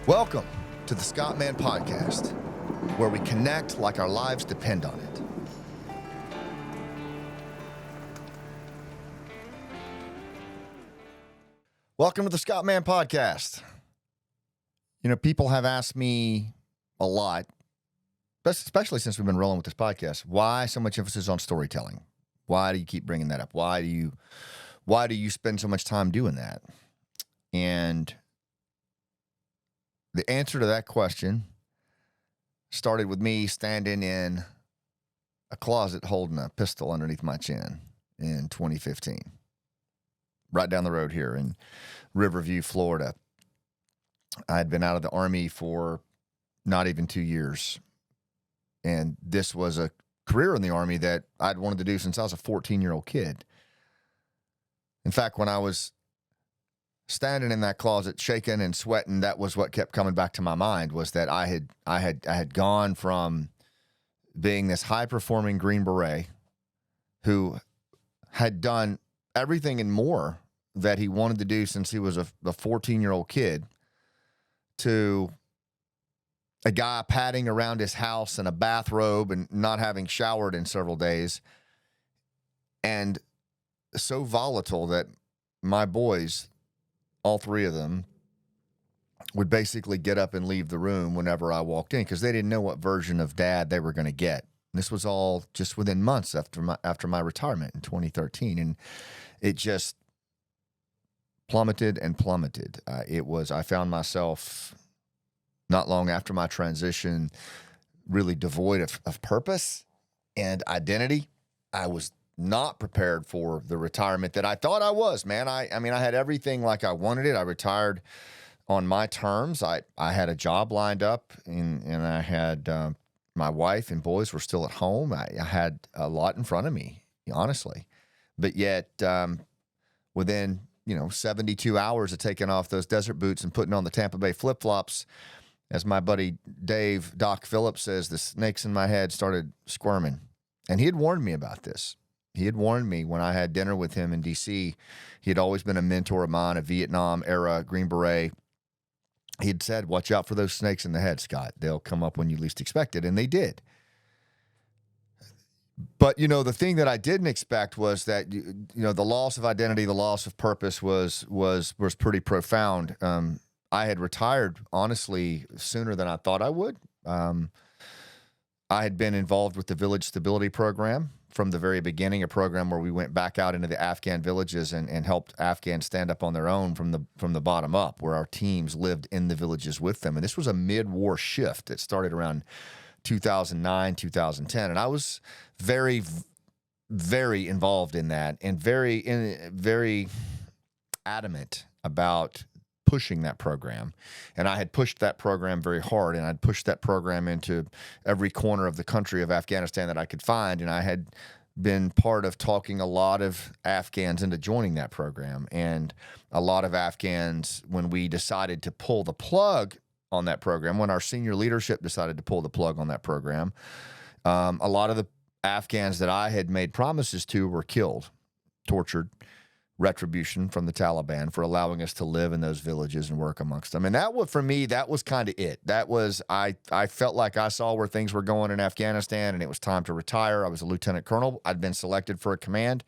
Welcome to the Scott Mann Podcast, where we connect like our lives depend on it. Welcome to the Scott Mann Podcast. You know, people have asked me a lot, especially since we've been rolling with this podcast, why so much emphasis on storytelling? Why do you keep bringing that up? Why do you spend so much time doing that? And the answer to that question started with me standing in a closet holding a pistol underneath my chin in 2015, right down the road here in Riverview, Florida. I had been out of the Army for not even 2 years, and this was a career in the Army that I'd wanted to do since I was a 14-year-old kid. In fact, when I was standing in that closet, shaking and sweating, that was what kept coming back to my mind, was that I had gone from being this high-performing Green Beret who had done everything and more that he wanted to do since he was a 14-year-old kid, to a guy padding around his house in a bathrobe and not having showered in several days, and so volatile that my boys, all three of them, would basically get up and leave the room whenever I walked in because they didn't know what version of dad they were going to get. And this was all just within months after my retirement in 2013, and it just plummeted and plummeted. I found myself not long after my transition really devoid of purpose and identity. I was not prepared for the retirement that I thought I was, man. I mean, I had everything like I wanted it. I retired on my terms. I had a job lined up, and I had my wife and boys were still at home. I had a lot in front of me, honestly. But yet, within 72 hours of taking off those desert boots and putting on the Tampa Bay flip-flops, as my buddy Doc Phillips says, the snakes in my head started squirming. And he had warned me about this. He had warned me when I had dinner with him in D.C. He had always been a mentor of mine, a Vietnam-era Green Beret. He had said, watch out for those snakes in the head, Scott. They'll come up when you least expect it, and they did. But, the thing that I didn't expect was that, the loss of identity, the loss of purpose was pretty profound. I had retired, honestly, sooner than I thought I would. I had been involved with the Village Stability Program from the very beginning, a program where we went back out into the Afghan villages and helped Afghans stand up on their own from the bottom up, where our teams lived in the villages with them. And this was a mid-war shift that started around 2009, 2010. And I was very, very involved in that and very adamant about pushing that program. And I had pushed that program very hard, and I'd pushed that program into every corner of the country of Afghanistan that I could find. And I had been part of talking a lot of Afghans into joining that program. And a lot of Afghans, when we decided to pull the plug on that program, when our senior leadership decided to pull the plug on that program, a lot of the Afghans that I had made promises to were killed, tortured, retribution from the Taliban for allowing us to live in those villages and work amongst them. And that was, for me, that was kind of it. That was, I felt like I saw where things were going in Afghanistan, and it was time to retire. I was a lieutenant colonel. I'd been selected for a command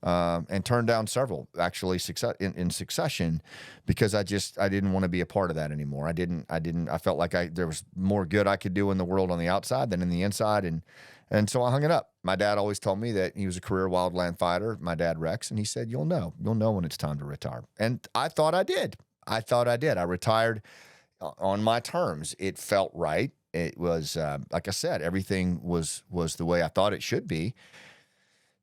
and turned down several, actually, in succession, because I didn't want to be a part of that anymore. I felt like there was more good I could do in the world on the outside than in the inside. And so I hung it up. My dad always told me that he was a career wildland fighter, my dad Rex, and he said, you'll know when it's time to retire. And I thought I did. I retired on my terms. It felt right. It was, like I said, everything was the way I thought it should be.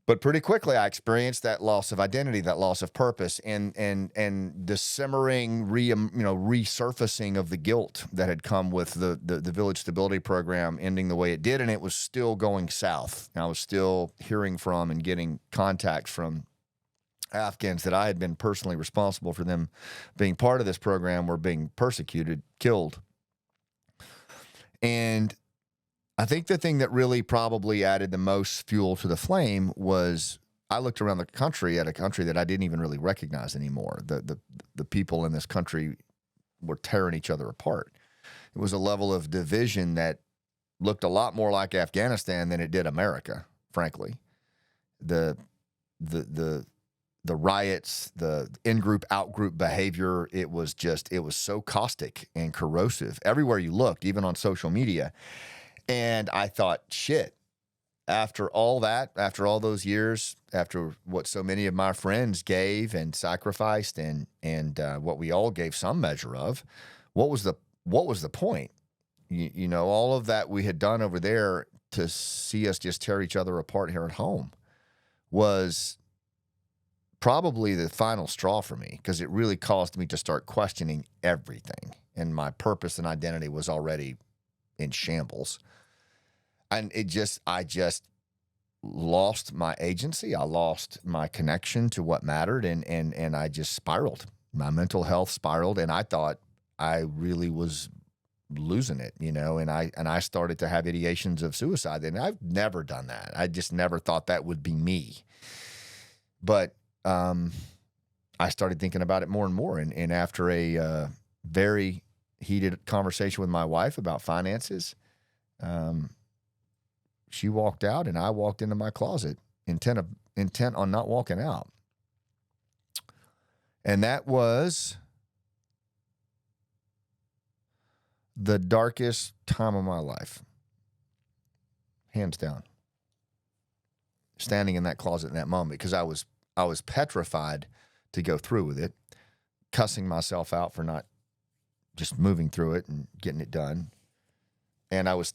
But pretty quickly, I experienced that loss of identity, that loss of purpose, and the simmering resurfacing of the guilt that had come with the Village Stability Program ending the way it did, and it was still going south. I was still hearing from and getting contacts from Afghans that I had been personally responsible for them being part of this program were being persecuted, killed. And I think the thing that really probably added the most fuel to the flame was I looked around the country at a country that I didn't even really recognize anymore. The people in this country were tearing each other apart. It was a level of division that looked a lot more like Afghanistan than it did America, frankly. The riots, the in-group, out-group behavior, it was so caustic and corrosive everywhere you looked, even on social media. And I thought, shit, after all that, after all those years, after what so many of my friends gave and sacrificed and what we all gave some measure of, what was the point? You know, all of that we had done over there to see us just tear each other apart here at home was probably the final straw for me, because it really caused me to start questioning everything. And my purpose and identity was already in shambles. And I just lost my agency. I lost my connection to what mattered. And I just spiraled. My mental health spiraled. And I thought I really was losing it, you know, and I started to have ideations of suicide. And I've never done that. I just never thought that would be me. But I started thinking about it more and more. And after a very heated conversation with my wife about finances, she walked out and I walked into my closet, intent on not walking out. And that was the darkest time of my life, hands down. Standing in that closet in that moment, because I was petrified to go through with it, cussing myself out for not just moving through it and getting it done. And I was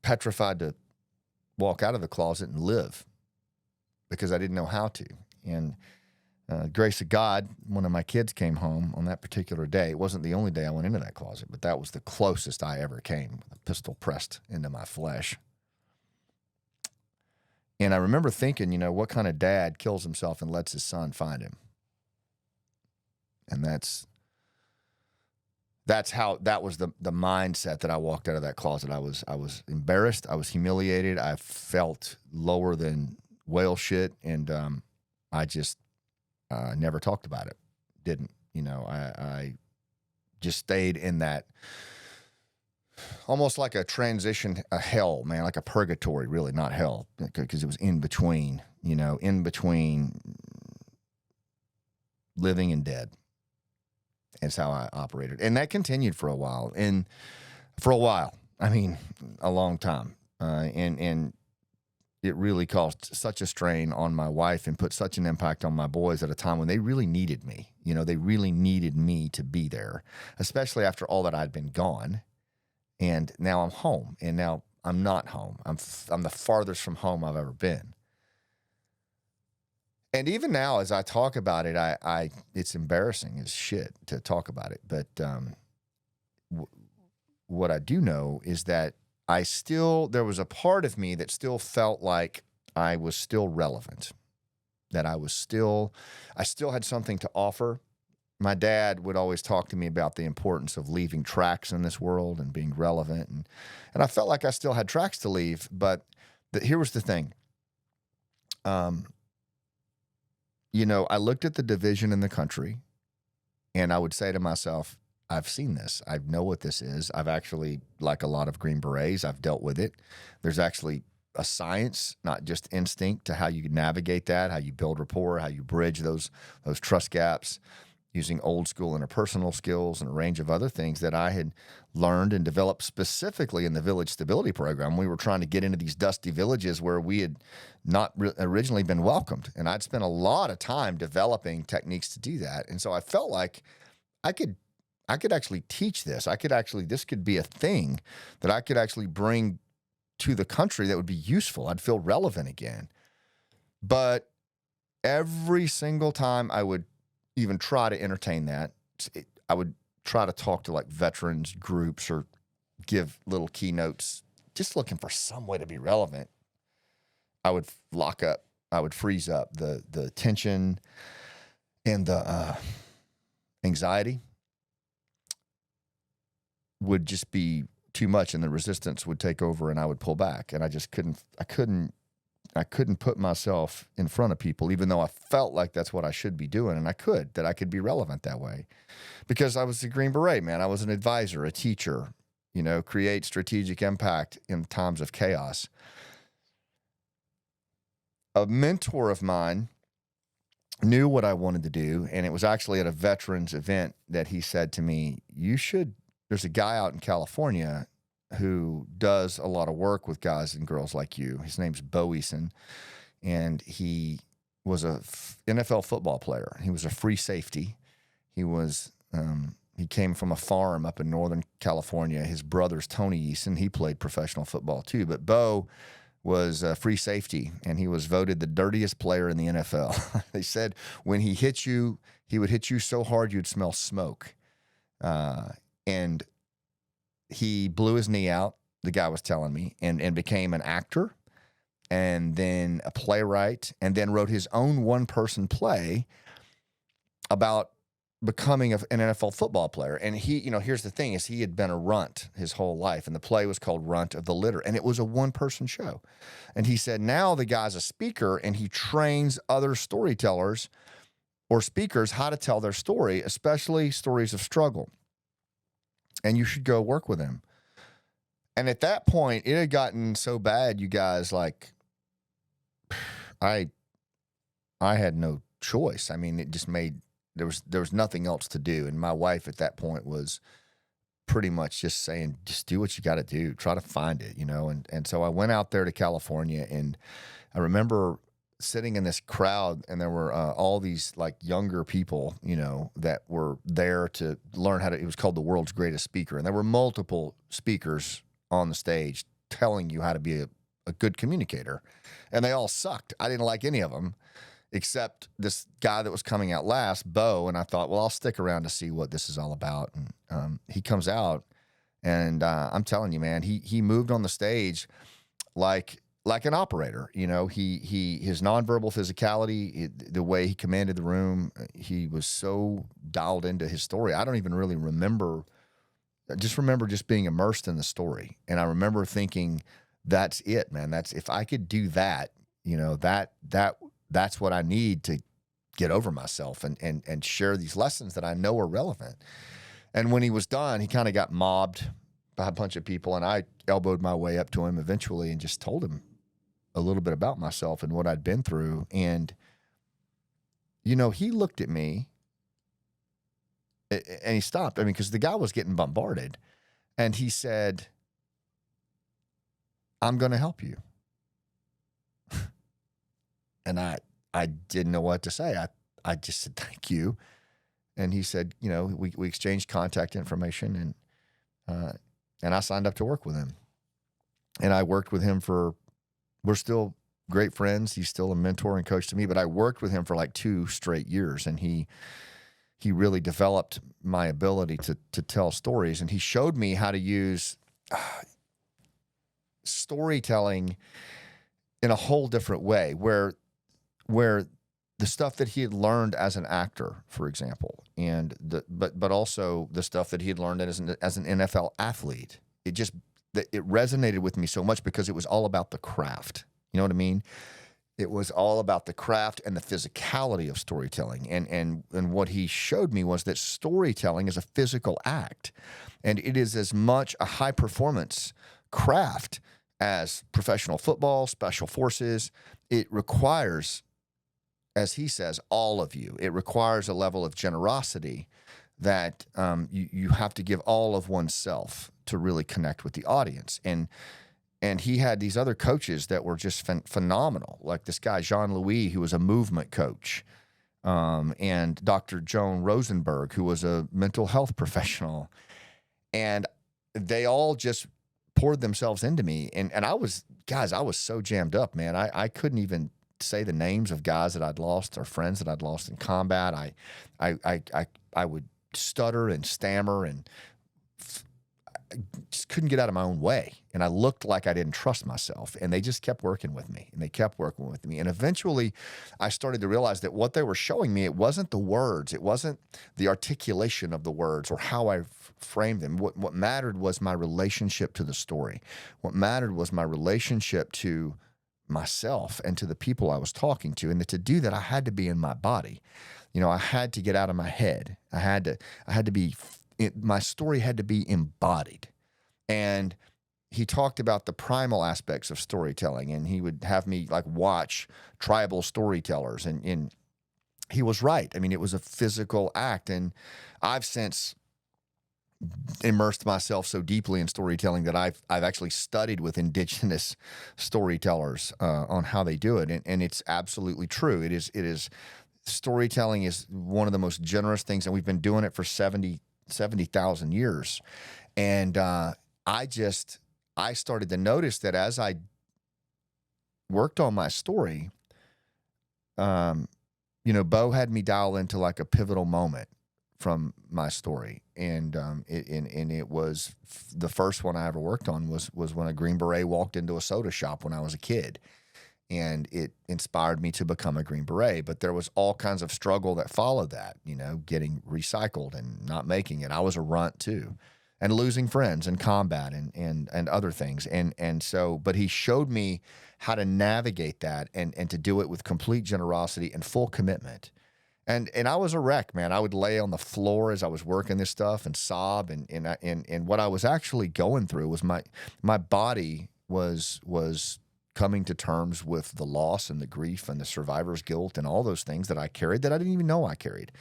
petrified to walk out of the closet and live, because I didn't know how to. And grace of God, one of my kids came home on that particular day. It wasn't the only day I went into that closet, but that was the closest I ever came, with a pistol pressed into my flesh. And I remember thinking, you know, what kind of dad kills himself and lets his son find him? And that was the mindset that I walked out of that closet. I was embarrassed. I was humiliated. I felt lower than whale shit. And I just never talked about it. Didn't, you know, I just stayed in that, almost like a transition, a hell, man, like a purgatory, really, not hell, because it was in between, you know, in between living and dead. Is how I operated. And that continued for a while. I mean, a long time. And it really caused such a strain on my wife and put such an impact on my boys at a time when they really needed me. You know, they really needed me to be there, especially after all that I'd been gone. And now I'm home, and now I'm not home. I'm the farthest from home I've ever been. And even now, as I talk about it, it's embarrassing as shit to talk about it. But what I do know is that there was a part of me that still felt like I was still relevant, that I still had something to offer. My dad would always talk to me about the importance of leaving tracks in this world and being relevant. And I felt like I still had tracks to leave. But here was the thing. You know, I looked at the division in the country, and I would say to myself, I've seen this. I know what this is. I've actually, like a lot of Green Berets, I've dealt with it. There's actually a science, not just instinct, to how you navigate that, how you build rapport, how you bridge those trust gaps using old school interpersonal skills and a range of other things that I had learned and developed specifically in the Village Stability Program. We were trying to get into these dusty villages where we had not originally been welcomed. And I'd spent a lot of time developing techniques to do that. And so I felt like I could actually teach this. This could be a thing that I could actually bring to the country that would be useful. I'd feel relevant again. But every single time I would even try to entertain that, I would try to talk to like veterans groups or give little keynotes, just looking for some way to be relevant. I would lock up, I would freeze up. The tension and the anxiety would just be too much, and the resistance would take over, and I would pull back, and I couldn't couldn't put myself in front of people, even though I felt like that's what I should be doing. And I could be relevant that way because I was the Green Beret, man. I was an advisor, a teacher, create strategic impact in times of chaos. A mentor of mine knew what I wanted to do. And it was actually at a veterans event that he said to me, there's a guy out in California who does a lot of work with guys and girls like you. His name's Bo Eason, and he was a NFL football player. He was a free safety. He came from a farm up in Northern California. His brother's Tony Eason. He played professional football too, but Bo was a free safety, and he was voted the dirtiest player in the NFL. They said when he hit you, he would hit you so hard you'd smell smoke. And he blew his knee out, the guy was telling me, and became an actor and then a playwright and then wrote his own one-person play about becoming an NFL football player. And he, here's the thing is he had been a runt his whole life, and the play was called Runt of the Litter, and it was a one-person show. And he said now the guy's a speaker, and he trains other storytellers or speakers how to tell their story, especially stories of struggle. And you should go work with him. And at that point, it had gotten so bad, you guys, like, I had no choice. I mean, it just there was nothing else to do. And my wife at that point was pretty much just saying, just do what you got to do. Try to find it, And so I went out there to California, and I remember sitting in this crowd, and there were all these like younger people, that were there to learn it was called the world's greatest speaker. And there were multiple speakers on the stage telling you how to be a good communicator. And they all sucked. I didn't like any of them except this guy that was coming out last, Bo. And I thought, well, I'll stick around to see what this is all about. And he comes out, and I'm telling you, man, he moved on the stage like an operator. His nonverbal physicality, the way he commanded the room, he was so dialed into his story. I don't even really remember. I just remember just being immersed in the story. And I remember thinking, that's it, man. If I could do that, that's what I need to get over myself and share these lessons that I know are relevant. And when he was done, he kind of got mobbed by a bunch of people, and I elbowed my way up to him eventually and just told him a little bit about myself and what I'd been through. And, he looked at me and he stopped. I mean, because the guy was getting bombarded, and he said, I'm going to help you. And I didn't know what to say. I just said, thank you. And he said, we exchanged contact information, and I signed up to work with him. And I worked with him we're still great friends. He's still a mentor and coach to me, but I worked with him for like 2 straight years, and he really developed my ability to tell stories. And he showed me how to use storytelling in a whole different way, where the stuff that he had learned as an actor, for example, and but also the stuff that he had learned as an NFL athlete, it resonated with me so much because it was all about the craft. You know what I mean? It was all about the craft and the physicality of storytelling. And what he showed me was that storytelling is a physical act, and it is as much a high performance craft as professional football, special forces. It requires, as he says, all of you. It requires a level of generosity that you have to give all of oneself to really connect with the audience. And he had these other coaches that were just phenomenal, like this guy, Jean-Louis, who was a movement coach, and Dr. Joan Rosenberg, who was a mental health professional. And they all just poured themselves into me. And I was so jammed up, man. I couldn't even say the names of guys that I'd lost or friends that I'd lost in combat. I would stutter and stammer and I just couldn't get out of my own way. And I looked like I didn't trust myself. And they just kept working with me. And they kept working with me. And eventually I started to realize that what they were showing me, it wasn't the words. It wasn't the articulation of the words or how I framed them. What mattered was my relationship to the story. What mattered was my relationship to myself and to the people I was talking to. And that to do that, I had to be in my body. I had to get out of my head. I had to be, my story had to be embodied. And he talked about the primal aspects of storytelling, and he would have me like watch tribal storytellers, and he was right. I mean, it was a physical act, and I've since immersed myself so deeply in storytelling that I've actually studied with indigenous storytellers on how they do it, and it's absolutely true. It is storytelling is one of the most generous things, and we've been doing it for 70,000 years, and I started to notice that as I worked on my story, Bo had me dial into like a pivotal moment from my story. And it was the first one I ever worked on was when a Green Beret walked into a soda shop when I was a kid. And it inspired me to become a Green Beret. But there was all kinds of struggle that followed that, getting recycled and not making it. I was a runt too. And losing friends in combat and other things. And so, but he showed me how to navigate that and to do it with complete generosity and full commitment. And I was a wreck, man. I would lay on the floor as I was working this stuff and sob. And what I was actually going through was my body was coming to terms with the loss and the grief and the survivor's guilt and all those things that I carried that I didn't even know I carried.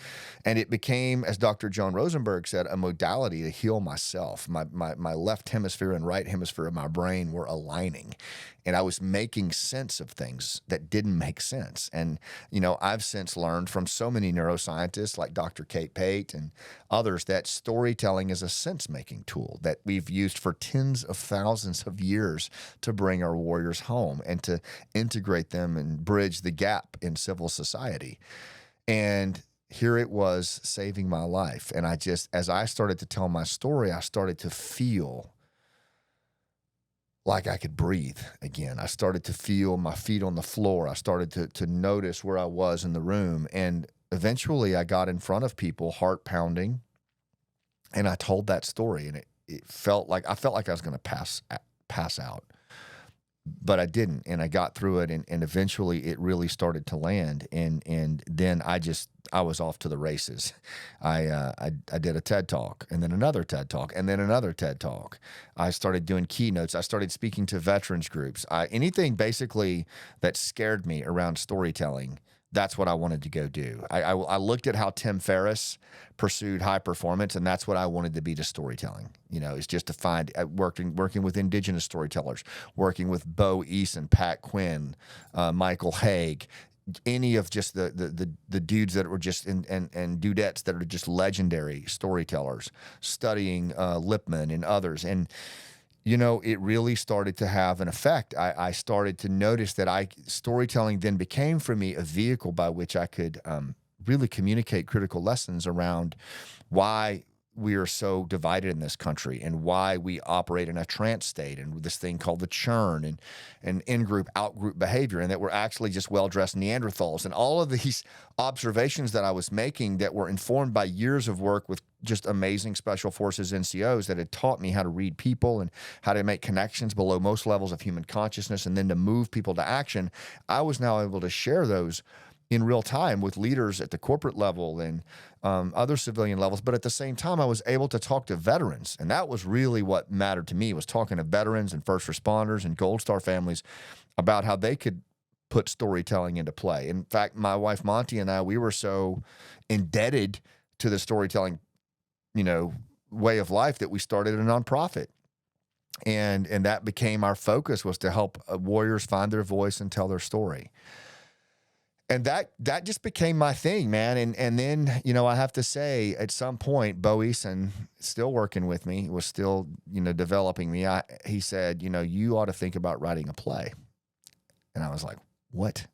And it became, as Dr. Joan Rosenberg said, a modality to heal myself. My left hemisphere and right hemisphere of my brain were aligning. And I was making sense of things that didn't make sense. And, I've since learned from so many neuroscientists like Dr. Kate Pate and others that storytelling is a sense-making tool that we've used for tens of thousands of years to bring our warriors home and to integrate them and bridge the gap in civil society. And here it was saving my life. And as I started to tell my story, I started to feel like I could breathe again. I started to feel my feet on the floor. I started to notice where I was in the room. And eventually I got in front of people, heart pounding, and I told that story. And it felt like I was going to pass out. But I didn't, and I got through it, and eventually it really started to land, and then I was off to the races. I did a TED Talk, and then another TED Talk, and then another TED Talk. I started doing keynotes. I started speaking to veterans groups. Anything basically that scared me around storytelling, that's what I wanted to go do. I looked at how Tim Ferriss pursued high performance, and that's what I wanted to be to storytelling. It's just to find working with indigenous storytellers, working with Bo Eason, Pat Quinn, Michael Haig, any of just the dudes that were just and dudettes that are just legendary storytellers, studying Lipman and others. And it really started to have an effect. I started to notice that storytelling then became for me a vehicle by which I could really communicate critical lessons around why we are so divided in this country and why we operate in a trance state and this thing called the churn and in-group, out-group behavior, and that we're actually just well-dressed Neanderthals. And all of these observations that I was making that were informed by years of work with just amazing special forces NCOs that had taught me how to read people and how to make connections below most levels of human consciousness and then to move people to action, I was now able to share those in real time with leaders at the corporate level and other civilian levels. But at the same time, I was able to talk to veterans. And that was really what mattered to me, was talking to veterans and first responders and Gold Star families about how they could put storytelling into play. In fact, my wife, Monty, and I, we were so indebted to the storytelling, way of life that we started a nonprofit. And that became our focus, was to help warriors find their voice and tell their story. And that just became my thing, man. And then, I have to say, at some point, Bo Eason, still working with me, was still, developing me. He said, you ought to think about writing a play. And I was like, what?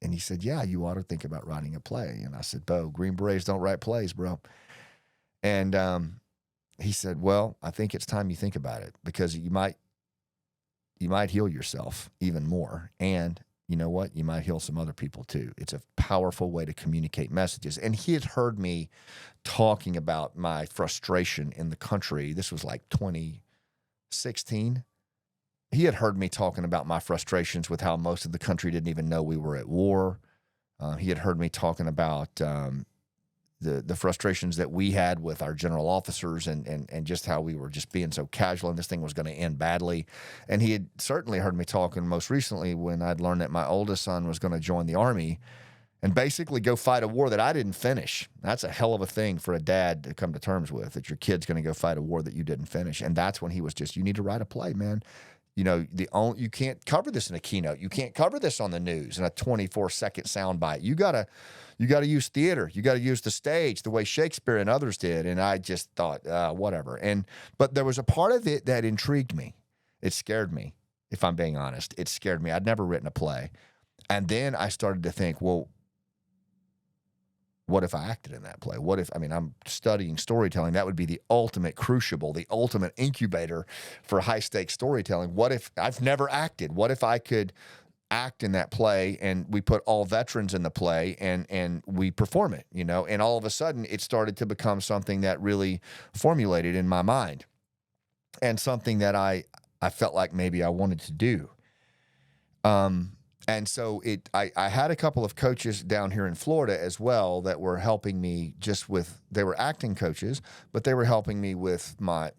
And he said, yeah, you ought to think about writing a play. And I said, Bo, Green Berets don't write plays, bro. And he said, well, I think it's time you think about it, because you might heal yourself even more. And you know what? You might heal some other people too. It's a powerful way to communicate messages. And he had heard me talking about my frustration in the country. This was like 2016. he had heard me talking about my frustrations with how most of the country didn't even know we were at war. He had heard me talking about the frustrations that we had with our general officers and just how we were just being so casual and this thing was going to end badly. And he had certainly heard me talking most recently when I'd learned that my oldest son was going to join the Army and basically go fight a war that I didn't finish. That's a hell of a thing for a dad to come to terms with, that your kid's going to go fight a war that you didn't finish. And that's when he was just, you need to write a play, man. You know, you can't cover this in a keynote. You can't cover this on the news in a 24-second soundbite. You gotta use theater. You gotta use the stage the way Shakespeare and others did. And I just thought, whatever. But there was a part of it that intrigued me. It scared me, if I'm being honest. It scared me. I'd never written a play. And then I started to think, well, what if I acted in that play? What if, I'm studying storytelling. That would be the ultimate crucible, the ultimate incubator for high-stakes storytelling. What if I've never acted? What if I could act in that play and we put all veterans in the play and we perform it, you know? And all of a sudden, it started to become something that really formulated in my mind and something that I felt like maybe I wanted to do. And so I had a couple of coaches down here in Florida as well that were helping me they were acting coaches, but they were helping me with my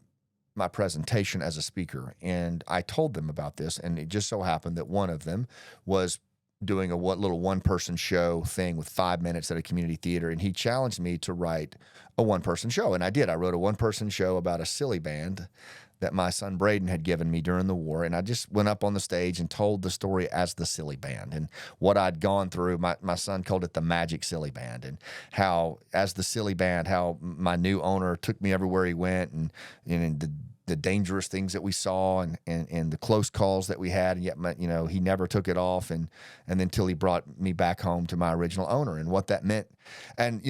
presentation as a speaker. And I told them about this, and it just so happened that one of them was doing a little one-person show thing with 5 minutes at a community theater, and he challenged me to write a one-person show. And I did. I wrote a one-person show about a silly band that my son Braden had given me during the war. And I just went up on the stage and told the story as the silly band and what I'd gone through. My son called it the magic silly band, and how, as the silly band, how my new owner took me everywhere he went, and the dangerous things that we saw and the close calls that we had. And yet, he never took it off. And then until he brought me back home to my original owner and what that meant. And,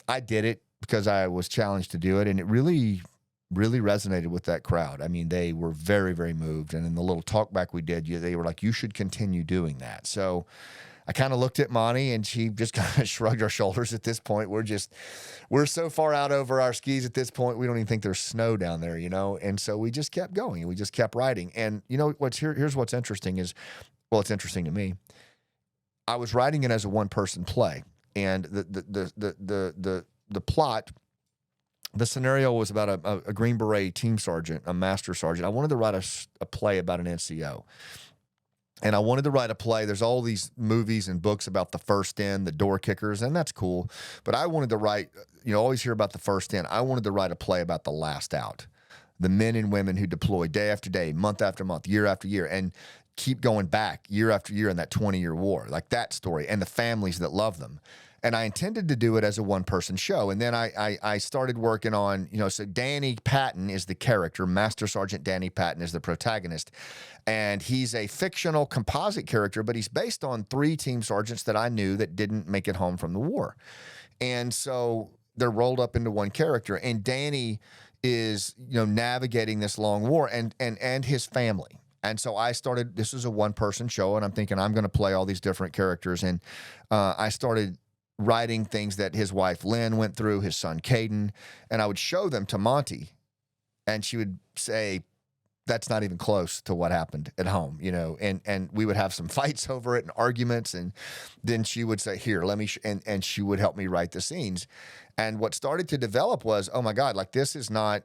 I did it because I was challenged to do it. And it really resonated with that crowd. I mean, they were very, very moved. And in the little talk back we did, they were like, you should continue doing that. So I kind of looked at Monty, and she just kind of shrugged her shoulders at this point. We're so far out over our skis at this point, we don't even think there's snow down there, And so we just kept going, and we just kept writing. And here's what's interesting is, well, it's interesting to me. I was writing it as a one-person play, and the plot, the scenario was about a Green Beret team sergeant, a master sergeant. I wanted to write a play about an NCO. And I wanted to write a play. There's all these movies and books about the first in, the door kickers, and that's cool. But I wanted to write, always hear about the first in. I wanted to write a play about the last out, the men and women who deploy day after day, month after month, year after year, and keep going back year after year in that 20-year war, like that story, and the families that love them. And I intended to do it as a one-person show. And then I started working on, so Danny Patton is the character. Master Sergeant Danny Patton is the protagonist. And he's a fictional composite character, but he's based on 3 team sergeants that I knew that didn't make it home from the war. And so they're rolled up into one character. And Danny is, navigating this long war and his family. And so this is a one-person show, and I'm thinking I'm going to play all these different characters. And I started writing things that his wife Lynn went through, his son Caden, and I would show them to Monty, and she would say, that's not even close to what happened at home, and we would have some fights over it and arguments, and then she would say, here, let me, and she would help me write the scenes. And what started to develop was, oh my God, like this is not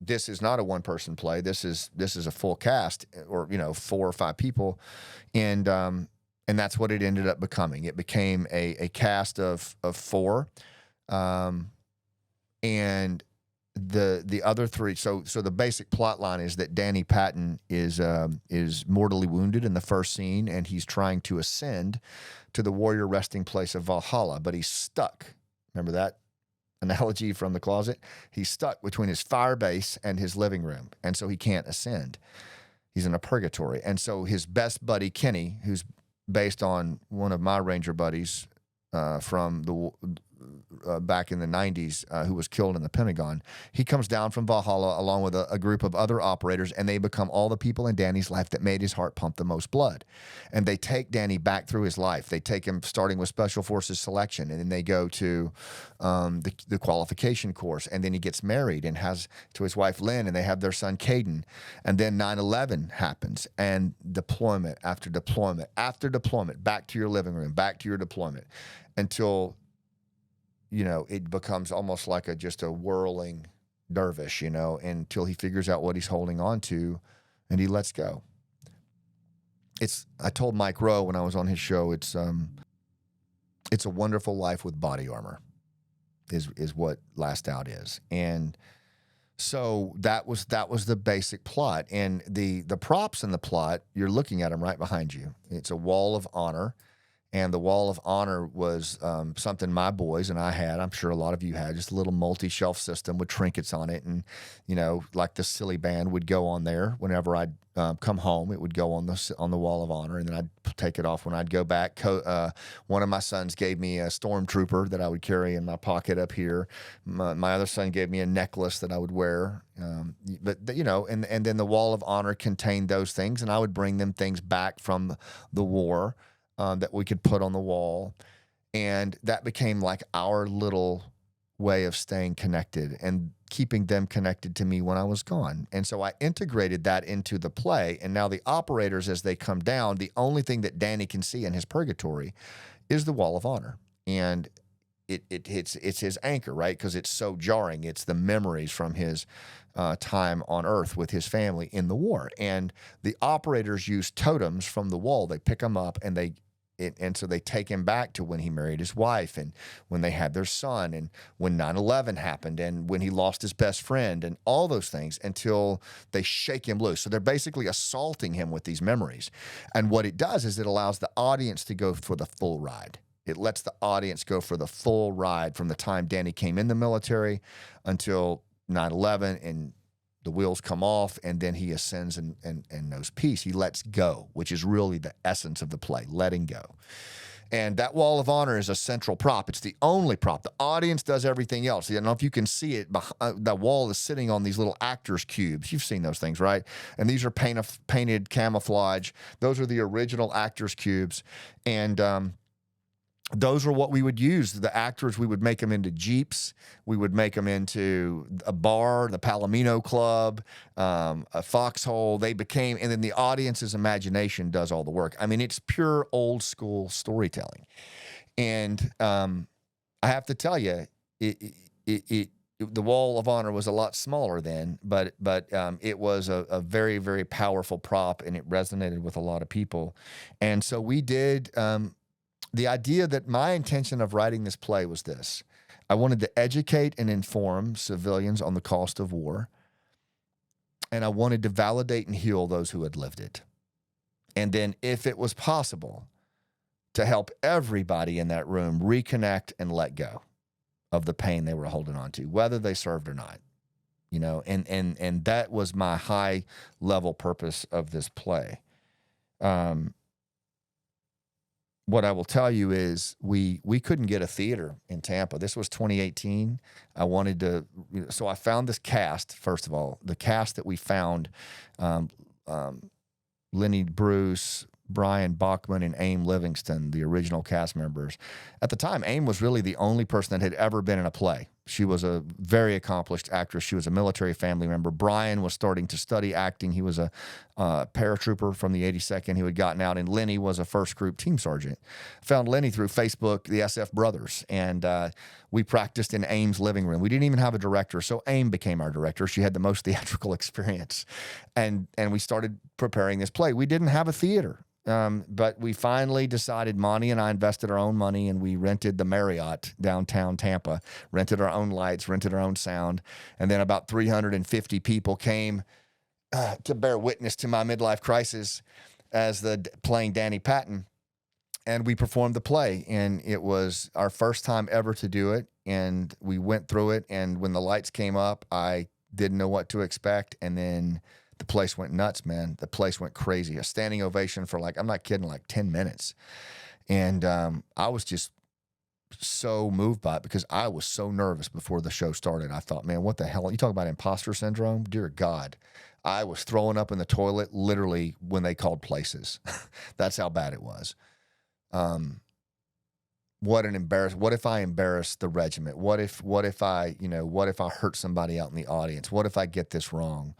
a one-person play. This is a full cast, or 4 or 5 people, and that's what it ended up becoming. It became a cast of 4, and the other 3. So the basic plot line is that Danny Patton is mortally wounded in the first scene, and he's trying to ascend to the warrior resting place of Valhalla, but he's stuck. Remember that analogy from the closet? He's stuck between his fire base and his living room, and so he can't ascend. He's in a purgatory. And so his best buddy, Kenny, who's based on one of my Ranger buddies from back in the 90s who was killed in the Pentagon. He comes down from Valhalla along with a group of other operators, and they become all the people in Danny's life that made his heart pump the most blood. And they take Danny back through his life. They take him starting with Special Forces selection, and then they go to the qualification course, and then he gets married and has to his wife Lynn, and they have their son Caden. And then 9/11 happens, and deployment after deployment after deployment, back to your living room, back to your deployment, until, you know, it becomes almost like just a whirling dervish, you know, until he figures out what he's holding on to and he lets go. I told Mike Rowe when I was on his show, it's a wonderful life with body armor is what Last Out is. And so that was the basic plot. And the props in the plot, you're looking at them right behind you. It's a wall of honor. And the wall of honor was something my boys and I had. I'm sure a lot of you had, just a little multi-shelf system with trinkets on it. And, you know, like the silly band would go on there whenever I'd come home. It would go on the wall of honor, and then I'd take it off when I'd go back. One of my sons gave me a stormtrooper that I would carry in my pocket up here. My other son gave me a necklace that I would wear. But you know, and then the wall of honor contained those things, and I would bring them things back from the war that we could put on the wall. And that became like our little way of staying connected and keeping them connected to me when I was gone. And so I integrated that into the play. And now the operators, as they come down, the only thing that Danny can see in his purgatory is the wall of honor. And it's his anchor, right? Because it's so jarring. It's the memories from his time on Earth with his family in the war. And the operators use totems from the wall. They pick them up and so they take him back to when he married his wife, and when they had their son, and when 9/11 happened, and when he lost his best friend, and all those things, until they shake him loose. So they're basically assaulting him with these memories. And what it does is it allows the audience to go for the full ride. It lets the audience go for the full ride from the time Danny came in the military until 9/11, and the wheels come off, and then he ascends and knows peace. He lets go, which is really the essence of the play, letting go. And that wall of honor is a central prop. It's the only prop. The audience does everything else. I don't know if you can see it. The wall is sitting on these little actors' cubes. You've seen those things, right? And these are painted camouflage. Those are the original actors' cubes. And those are what we would use. The actors, we would make them into Jeeps. We would make them into a bar, the Palomino Club, a foxhole. They became, and then the audience's imagination does all the work. I mean, it's pure old school storytelling. And I have to tell you, the wall of honor was a lot smaller then, but it was a very, very powerful prop, and it resonated with a lot of people. And so we did. The idea that my intention of writing this play was this: I wanted to educate and inform civilians on the cost of war, and I wanted to validate and heal those who had lived it. And then, if it was possible, to help everybody in that room reconnect and let go of the pain they were holding on to, whether they served or not. You know, and that was my high level purpose of this play. What I will tell you is we couldn't get a theater in Tampa. This was 2018. I wanted to, so I found this cast. First of all, the cast that we found, Lenny Bruce, Brian Bachman, and Aim Livingston, the original cast members. At the time, Aim was really the only person that had ever been in a play. She was a very accomplished actress. She was a military family member. Brian was starting to study acting. He was a paratrooper from the 82nd who had gotten out, and Lenny was a first group team sergeant. Found Lenny through Facebook, the SF Brothers, and we practiced in Aim's living room. We didn't even have a director, so Aim became our director. She had the most theatrical experience, and we started preparing this play. We didn't have a theater. But we finally decided, Monty and I invested our own money, and we rented the Marriott downtown Tampa, rented our own lights, rented our own sound. And then about 350 people came to bear witness to my midlife crisis as playing Danny Patton. And we performed the play, and it was our first time ever to do it. And we went through it. And when the lights came up, I didn't know what to expect. And then the place went nuts, man. The place went crazy. A standing ovation for I'm not kidding, 10 minutes. And I was just so moved by it because I was so nervous before the show started. I thought, man, what the hell? You talk about imposter syndrome? Dear God. I was throwing up in the toilet literally when they called places. That's how bad it was. What an embarrassment. What if I embarrass the regiment? What if I hurt somebody out in the audience? What if I get this wrong?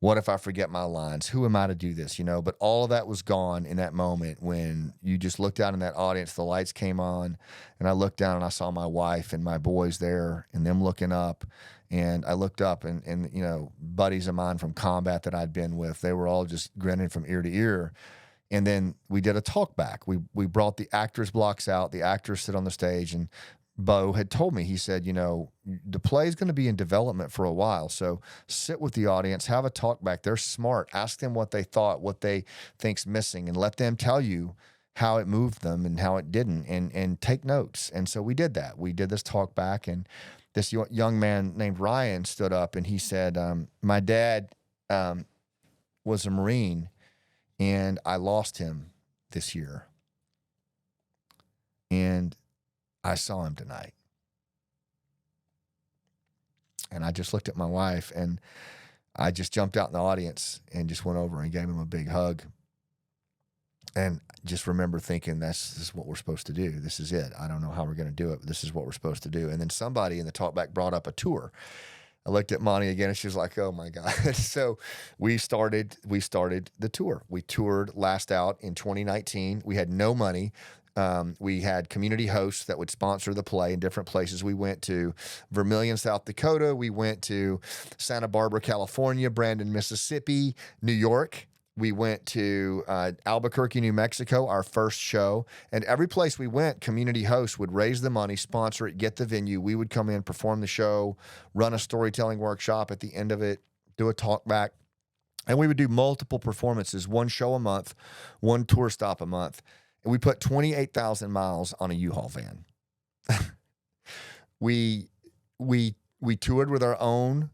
What if I forget my lines? Who am I to do this? But all of that was gone in that moment when you just looked out in that audience, the lights came on, and I looked down and I saw my wife and my boys there and them looking up. And I looked up and buddies of mine from combat that I'd been with, they were all just grinning from ear to ear. And then we did a talk back. We brought the actors' blocks out. The actors sit on the stage, and Bo had told me, he said, the play is going to be in development for a while. So sit with the audience, have a talk back. They're smart. Ask them what they thought, what they think's missing, and let them tell you how it moved them and how it didn't, and take notes. And so we did that. We did this talk back, and this young man named Ryan stood up and he said, my dad was a Marine and I lost him this year. And I saw him tonight. And I just looked at my wife and I just jumped out in the audience and just went over and gave him a big hug. And just remember thinking, this is what we're supposed to do. This is it. I don't know how we're going to do it, but this is what we're supposed to do. And then somebody in the talkback brought up a tour. I looked at Monty again and she was like, oh my God. So we started the tour. We toured last out in 2019. We had no money. We had community hosts that would sponsor the play in different places. We went to Vermilion, South Dakota. We went to Santa Barbara, California, Brandon, Mississippi, New York. We went to Albuquerque, New Mexico, our first show. And every place we went, community hosts would raise the money, sponsor it, get the venue. We would come in, perform the show, run a storytelling workshop at the end of it, do a talk back. And we would do multiple performances, one show a month, one tour stop a month. And we put 28,000 miles on a U-Haul van. We toured with our own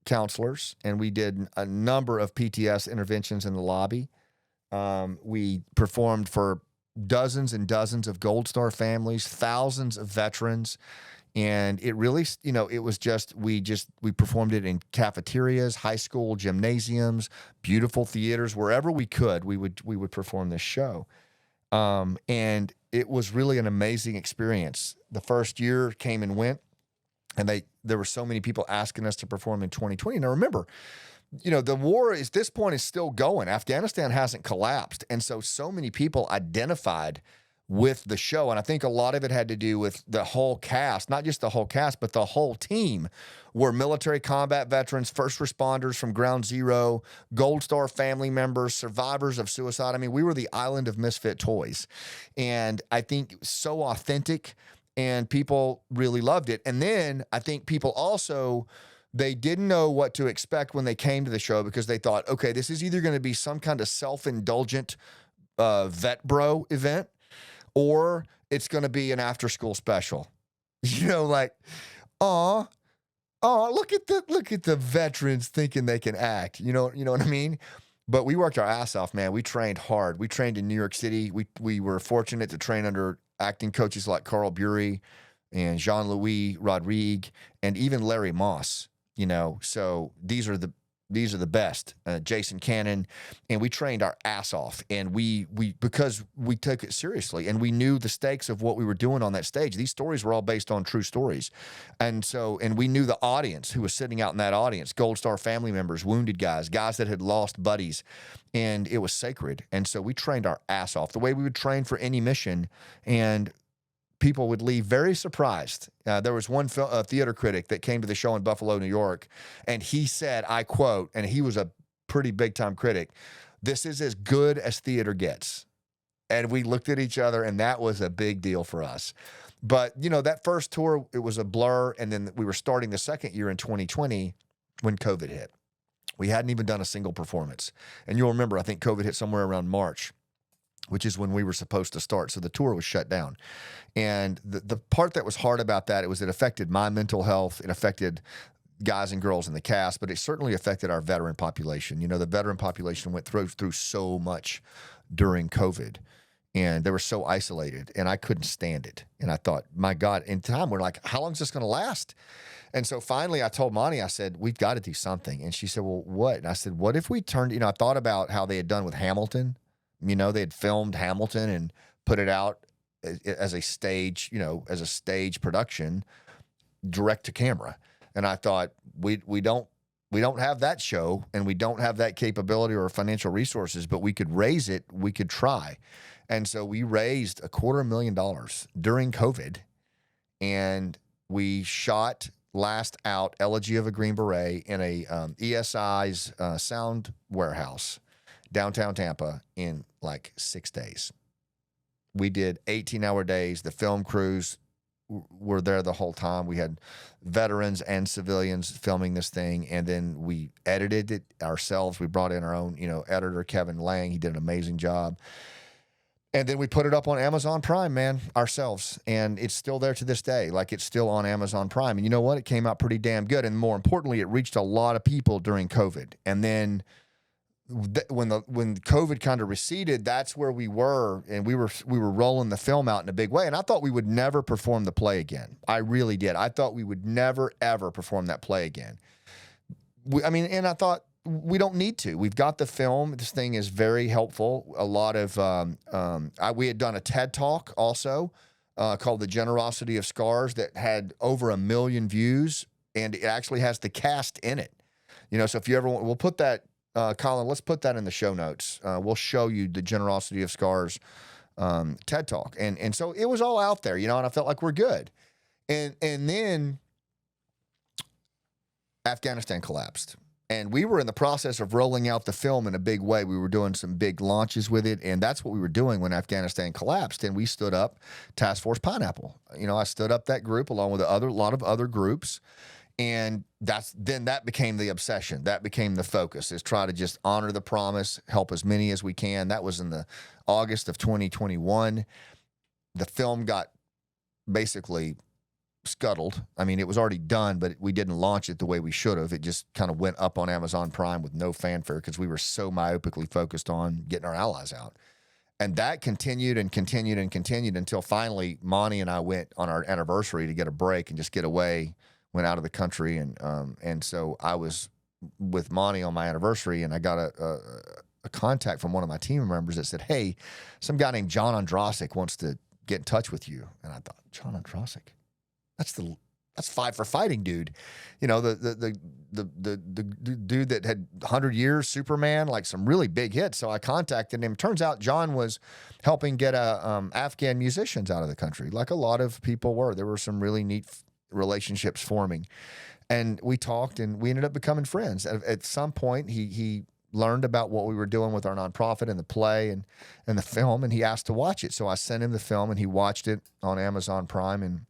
counselors, and we did a number of PTS interventions in the lobby. We performed for dozens and dozens of Gold Star families, thousands of veterans. And it really, it was we performed it in cafeterias, high school gymnasiums, beautiful theaters, wherever we could, we would perform this show. And it was really an amazing experience. The first year came and went, and there were so many people asking us to perform in 2020. Now remember, the war at this point is still going. Afghanistan hasn't collapsed. And so many people identified with the show. And I think a lot of it had to do with the whole cast, not just the whole cast, but the whole team were military combat veterans, first responders from Ground Zero, Gold Star family members, survivors of suicide. I mean, we were the island of misfit toys. And I think so authentic, and people really loved it. And then I think people also, they didn't know what to expect when they came to the show, because they thought, okay, this is either going to be some kind of self-indulgent vet bro event, or it's going to be an after-school special. Like, look at the veterans thinking they can act. You know what I mean? But we worked our ass off, man. We trained hard. We trained in New York City. We were fortunate to train under acting coaches like Carl Bury and Jean-Louis Rodrigue and even Larry Moss. So these are the best, Jason Cannon, and we trained our ass off, and we because we took it seriously, and we knew the stakes of what we were doing on that stage. These stories were all based on true stories, and we knew the audience who was sitting out in that audience: Gold Star family members, wounded guys that had lost buddies, and it was sacred. And so we trained our ass off the way we would train for any mission, and people would leave very surprised. There was one theater critic that came to the show in Buffalo, New York, and he said, I quote, and he was a pretty big-time critic, "This is as good as theater gets." And we looked at each other, and that was a big deal for us. But, that first tour, it was a blur, and then we were starting the second year in 2020 when COVID hit. We hadn't even done a single performance. And you'll remember, I think COVID hit somewhere around March, which is when we were supposed to start. So the tour was shut down. And the part that was hard about that, it affected my mental health. It affected guys and girls in the cast, but it certainly affected our veteran population. The veteran population went through so much during COVID. and they were so isolated, and I couldn't stand it. And I thought, my God, in time, we're like, how long is this going to last? And so finally I told Monty, I said, we've got to do something. And she said, well, what? And I said, what if we turned, I thought about how they had done with Hamilton. They had filmed Hamilton and put it out as a stage, as a stage production, direct to camera. And I thought, we don't have that show, and we don't have that capability or financial resources, but we could raise it. We could try. And so we raised $250,000 during COVID, and we shot Last Out, Elegy of a Green Beret, in a ESI's sound warehouse, downtown Tampa, in like 6 days. We did 18-hour days. The film crews were there the whole time. We had veterans and civilians filming this thing, and then we edited it ourselves. We brought in our own, editor, Kevin Lang. He did an amazing job. And then we put it up on Amazon Prime, man, ourselves. And it's still there to this day. Like, it's still on Amazon Prime. And you know what? It came out pretty damn good. And more importantly, it reached a lot of people during COVID. And then when COVID kind of receded, that's where we were. And we were rolling the film out in a big way. And I thought we would never perform the play again. I really did. I thought we would never, ever perform that play again. And I thought, we don't need to. We've got the film. This thing is very helpful. A lot of, we had done a TED Talk also called The Generosity of Scars that had over 1 million views, and it actually has the cast in it. So if you ever want, we'll put that, Colin, let's put that in the show notes. We'll show you The Generosity of Scars TED Talk. And so it was all out there, and I felt like we're good. And then Afghanistan collapsed. And we were in the process of rolling out the film in a big way. We were doing some big launches with it, and that's what we were doing when Afghanistan collapsed. And we stood up Task Force Pineapple. I stood up that group along with a lot of other groups, and that became the obsession. That became the focus, is try to just honor the promise, help as many as we can. That was in the August of 2021. The film got basically scuttled. It was already done, but we didn't launch it the way we should have. It just kind of went up on Amazon Prime with no fanfare because we were so myopically focused on getting our allies out. And that continued and continued and continued until finally Monty and I went on our anniversary to get a break and just get away, went out of the country. And so I was with Monty on my anniversary, and I got a contact from one of my team members that said, hey, some guy named John Andrasik wants to get in touch with you. And I thought, John Andrasik? That's Five for Fighting dude. The dude that had 100 Years, Superman, like some really big hits. So I contacted him. Turns out John was helping get Afghan musicians out of the country, like a lot of people were. There were some really neat relationships forming. And we talked, and we ended up becoming friends. At some point, he learned about what we were doing with our nonprofit and the play and the film, and he asked to watch it. So I sent him the film, and he watched it on Amazon Prime, and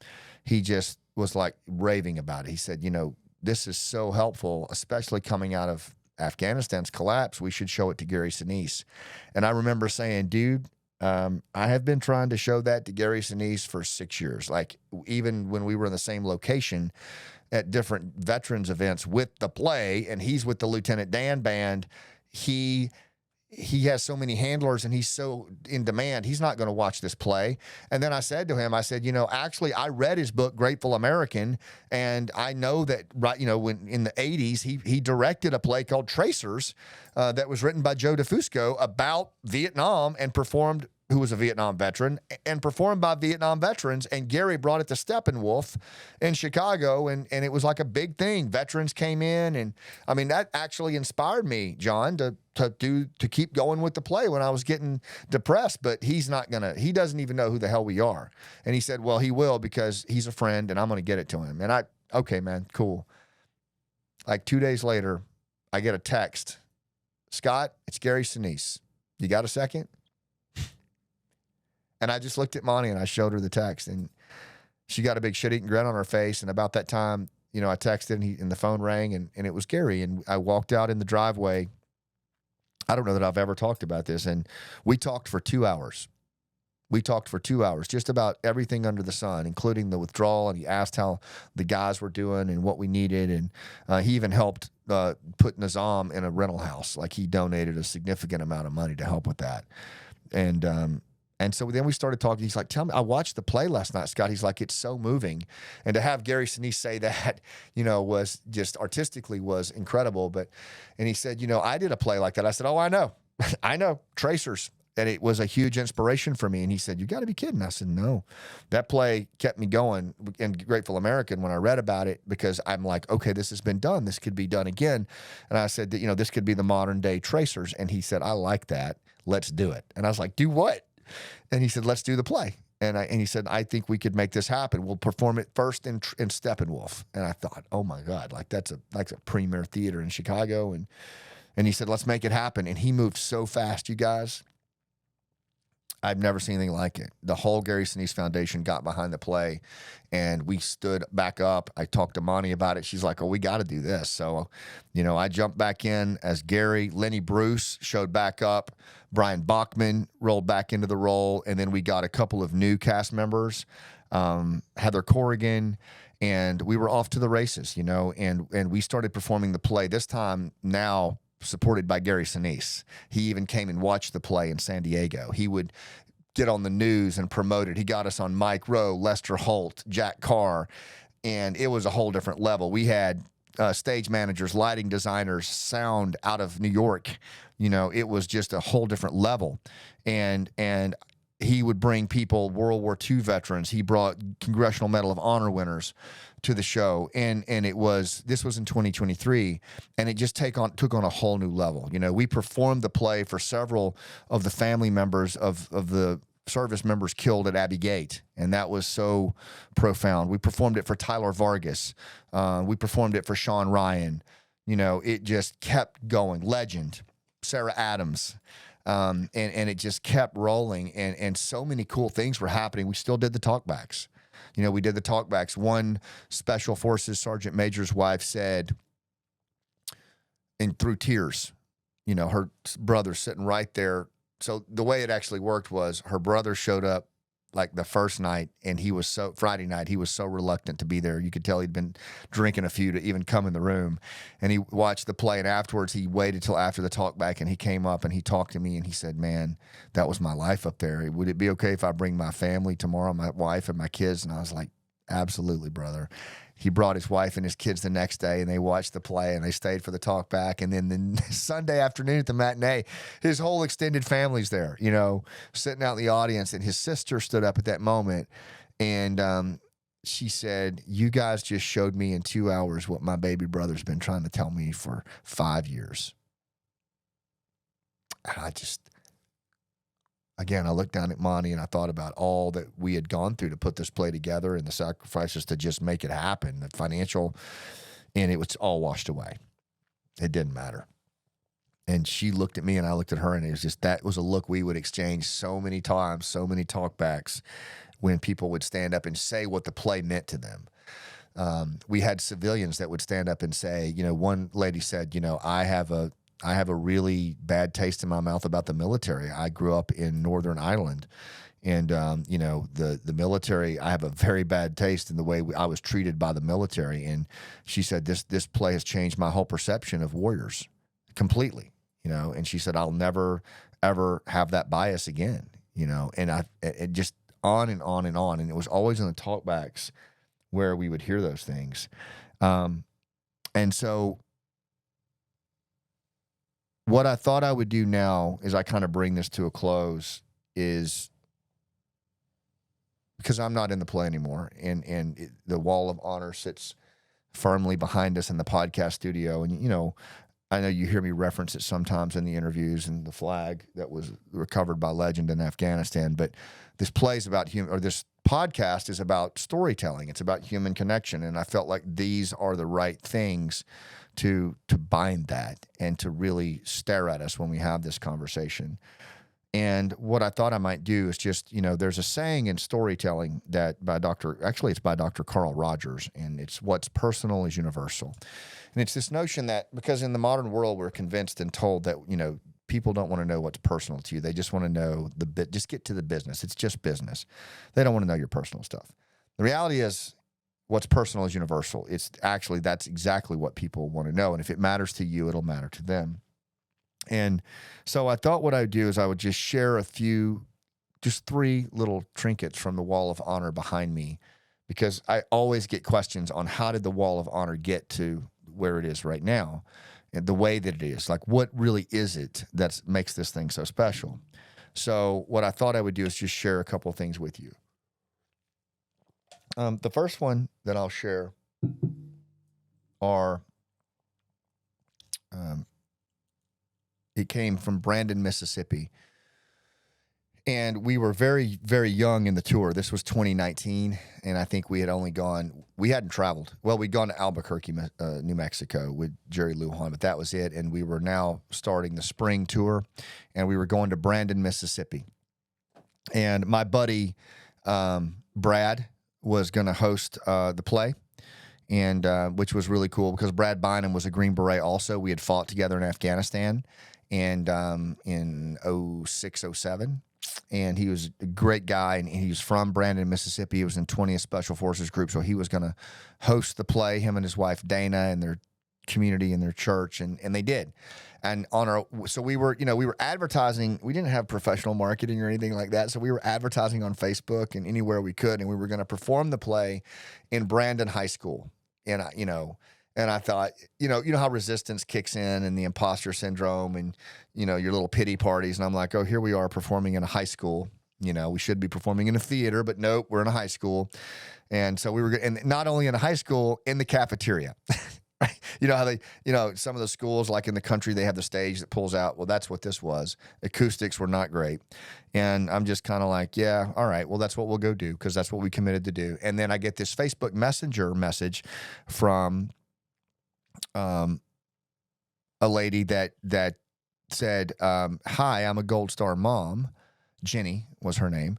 he just was like raving about it. He said, this is so helpful, especially coming out of Afghanistan's collapse. We should show it to Gary Sinise. And I remember saying, dude, I have been trying to show that to Gary Sinise for 6 years. Like, even when we were in the same location at different veterans events with the play, and he's with the Lieutenant Dan band, he has so many handlers and he's so in demand, he's not going to watch this play. And then I said to him, actually, I read his book, Grateful American, and I know that, when in the 80s, he directed a play called Tracers that was written by Joe DeFusco about Vietnam and performed, who was a Vietnam veteran, and performed by Vietnam veterans. And Gary brought it to Steppenwolf in Chicago, and it was like a big thing. Veterans came in, and that actually inspired me, John, to keep going with the play when I was getting depressed. But he doesn't even know who the hell we are. And he said, well, he will, because he's a friend and I'm going to get it to him. And okay, man, cool. Like 2 days later, I get a text. Scott, it's Gary Sinise. You got a second? And I just looked at Monty and I showed her the text, and she got a big shit-eating grin on her face. And about that time, I texted, and the phone rang, and it was Gary. And I walked out in the driveway. I don't know that I've ever talked about this. And we talked for 2 hours. Just about everything under the sun, including the withdrawal. And he asked how the guys were doing and what we needed. And he even helped put Nizam in a rental house. Like, he donated a significant amount of money to help with that. And And so then we started talking. He's like, tell me, I watched the play last night, Scott. He's like, it's so moving. And to have Gary Sinise say that, was just artistically was incredible. And he said, I did a play like that. I said, oh, I know. I know. Tracers. And it was a huge inspiration for me. And he said, you got to be kidding. I said, no. That play kept me going in Grateful American when I read about it, because I'm like, okay, this has been done. This could be done again. And I said that, this could be the modern day Tracers. And he said, I like that. Let's do it. And I was like, do what? And he said, let's do the play. And he said, I think we could make this happen. We'll perform it first in Steppenwolf. And I thought, oh my God, like that's a premier theater in Chicago. And he said, let's make it happen. And he moved so fast, you guys. I've never seen anything like it. The whole Gary Sinise Foundation got behind the play, and we stood back up. I talked to Monty about it. She's like, oh, we got to do this. So, I jumped back in as Gary. Lenny Bruce showed back up. Brian Bachman rolled back into the role. And then we got a couple of new cast members, Heather Corrigan, and we were off to the races, and we started performing the play this time now, supported by Gary Sinise. He even came and watched the play in San Diego. He would get on the news and promote it. He got us on Mike Rowe, Lester Holt, Jack Carr, and it was a whole different level. We had stage managers, lighting designers, sound out of New York. It was just a whole different level. And he would bring people, World War II veterans. He brought Congressional Medal of Honor winners to the show. And this was in 2023, and it just took on a whole new level. We performed the play for several of the family members of the service members killed at Abbey Gate, and that was so profound. We performed it for Tyler Vargas. We performed it for Sean Ryan. It just kept going. Legend, Sarah Adams. And it just kept rolling, and so many cool things were happening. We still did the talkbacks. We did the talkbacks. One Special Forces Sergeant Major's wife said, and through tears, her brother sitting right there. So the way it actually worked was her brother showed up like the first night, and Friday night, he was so reluctant to be there. You could tell he'd been drinking a few to even come in the room. And he watched the play, and afterwards he waited till after the talk back, and he came up and he talked to me, and he said, man, that was my life up there. Would it be okay if I bring my family tomorrow, my wife and my kids? And I was like, absolutely, brother. He brought his wife and his kids the next day, and they watched the play, and they stayed for the talk back. And then the Sunday afternoon at the matinee, his whole extended family's there, sitting out in the audience. And his sister stood up at that moment, and she said, you guys just showed me in 2 hours what my baby brother's been trying to tell me for 5 years. And Again, I looked down at Monty and I thought about all that we had gone through to put this play together, and the sacrifices to just make it happen, the financial, and it was all washed away. It didn't matter. And she looked at me and I looked at her, and that was a look we would exchange so many times, so many talkbacks, when people would stand up and say what the play meant to them. We had civilians that would stand up and say, one lady said, I have a really bad taste in my mouth about the military. I grew up in Northern Ireland, and the military, I have a very bad taste in the way I was treated by the military. And she said, this play has changed my whole perception of warriors completely, and she said, I'll never, ever have that bias again, and it just on and on and on. And it was always in the talkbacks where we would hear those things. And so what I thought I would do now, as I kind of bring this to a close, is because I'm not in the play anymore, and the wall of honor sits firmly behind us in the podcast studio. And, I know you hear me reference it sometimes in the interviews, and the flag that was recovered by Legend in Afghanistan. But this play is about this podcast is about storytelling. It's about human connection. And I felt like these are the right things to bind that and to really stare at us when we have this conversation. And what I thought I might do is just, there's a saying in storytelling that it's by Dr. Carl Rogers, and it's what's personal is universal. And it's this notion that, because in the modern world, we're convinced and told that, people don't want to know what's personal to you. They just want to know just get to the business. It's just business. They don't want to know your personal stuff. The reality is, what's personal is universal. That's exactly what people want to know. And if it matters to you, it'll matter to them. And so I thought what I would do is I would just share a few just 3 little trinkets from the Wall of Honor behind me, because I always get questions on how did the Wall of Honor get to where it is right now and the way that it is. Like, what really is it that makes this thing so special? So what I thought I would do is just share a couple of things with you. The first one that I'll share are, it came from Brandon, Mississippi. And we were very, very young in the tour. This was 2019, and I think we hadn't traveled. Well, we'd gone to Albuquerque, New Mexico with Jerry Lujan, but that was it. And we were now starting the spring tour, and we were going to Brandon, Mississippi. And my buddy, Brad, was going to host the play, and which was really cool because Brad Bynum was a Green Beret also. We had fought together in Afghanistan and in 06, 07. And he was a great guy, and he was from Brandon, Mississippi. He was in 20th Special Forces Group, so he was going to host the play, him and his wife, Dana, and their community and their church, and they did. And so we were advertising. We didn't have professional marketing or anything like that, so we were advertising on Facebook and anywhere we could, and we were going to perform the play in Brandon High School. And I thought, you know how resistance kicks in and the imposter syndrome and, your little pity parties. And I'm like, oh, here we are performing in a high school. We should be performing in a theater, but nope, we're in a high school. And so we were, and not only in a high school, in the cafeteria. Right? How they, some of the schools, like in the country, they have the stage that pulls out. Well, that's what this was. Acoustics were not great. And I'm just kind of like, yeah, all right, well, that's what we'll go do because that's what we committed to do. And then I get this Facebook Messenger message from a lady that said, hi, I'm a Gold Star mom. Jenny was her name.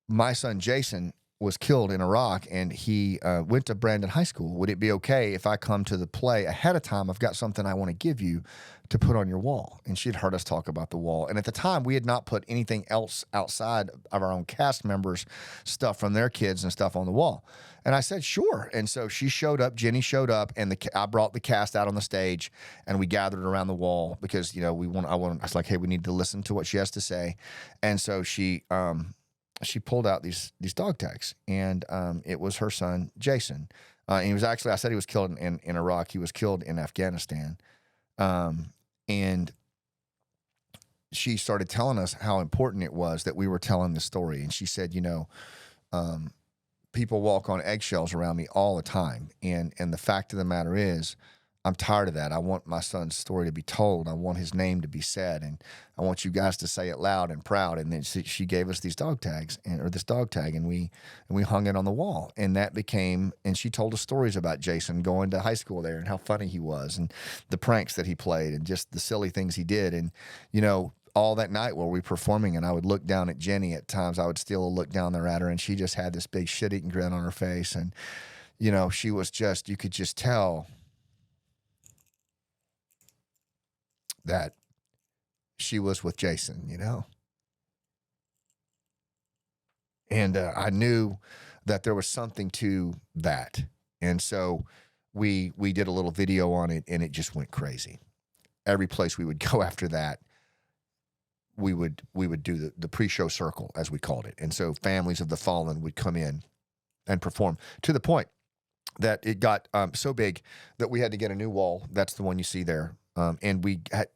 My son Jason was killed in Iraq, and he went to Brandon High School. Would it be okay if I come to the play ahead of time? I've got something I want to give you to put on your wall. And she'd heard us talk about the wall. And at the time, we had not put anything else outside of our own cast members' stuff from their kids and stuff on the wall. And I said, sure. And so she showed up, Jenny showed up, and I brought the cast out on the stage, and we gathered around the wall because, I was like, hey, we need to listen to what she has to say. And so she pulled out these dog tags, and it was her son, Jason. And he was actually, I said he was killed in Iraq. He was killed in Afghanistan. And she started telling us how important it was that we were telling the story. And she said, people walk on eggshells around me all the time. And the fact of the matter is, I'm tired of that. I want my son's story to be told. I want his name to be said, and I want you guys to say it loud and proud. And then she gave us these dog tags, or this dog tag, and we hung it on the wall. And that became, and she told us stories about Jason going to high school there and how funny he was, and the pranks that he played, and just the silly things he did. And all that night while we were performing, and I would look down at Jenny at times. I would steal a look down there at her, and she just had this big shit-eating grin on her face, and she was just, you could just tell that she was with Jason, And I knew that there was something to that. And so we did a little video on it, and it just went crazy. Every place we would go after that, we would do the pre-show circle, as we called it. And so families of the fallen would come in and perform, to the point that it got so big that we had to get a new wall. That's the one you see there. And we had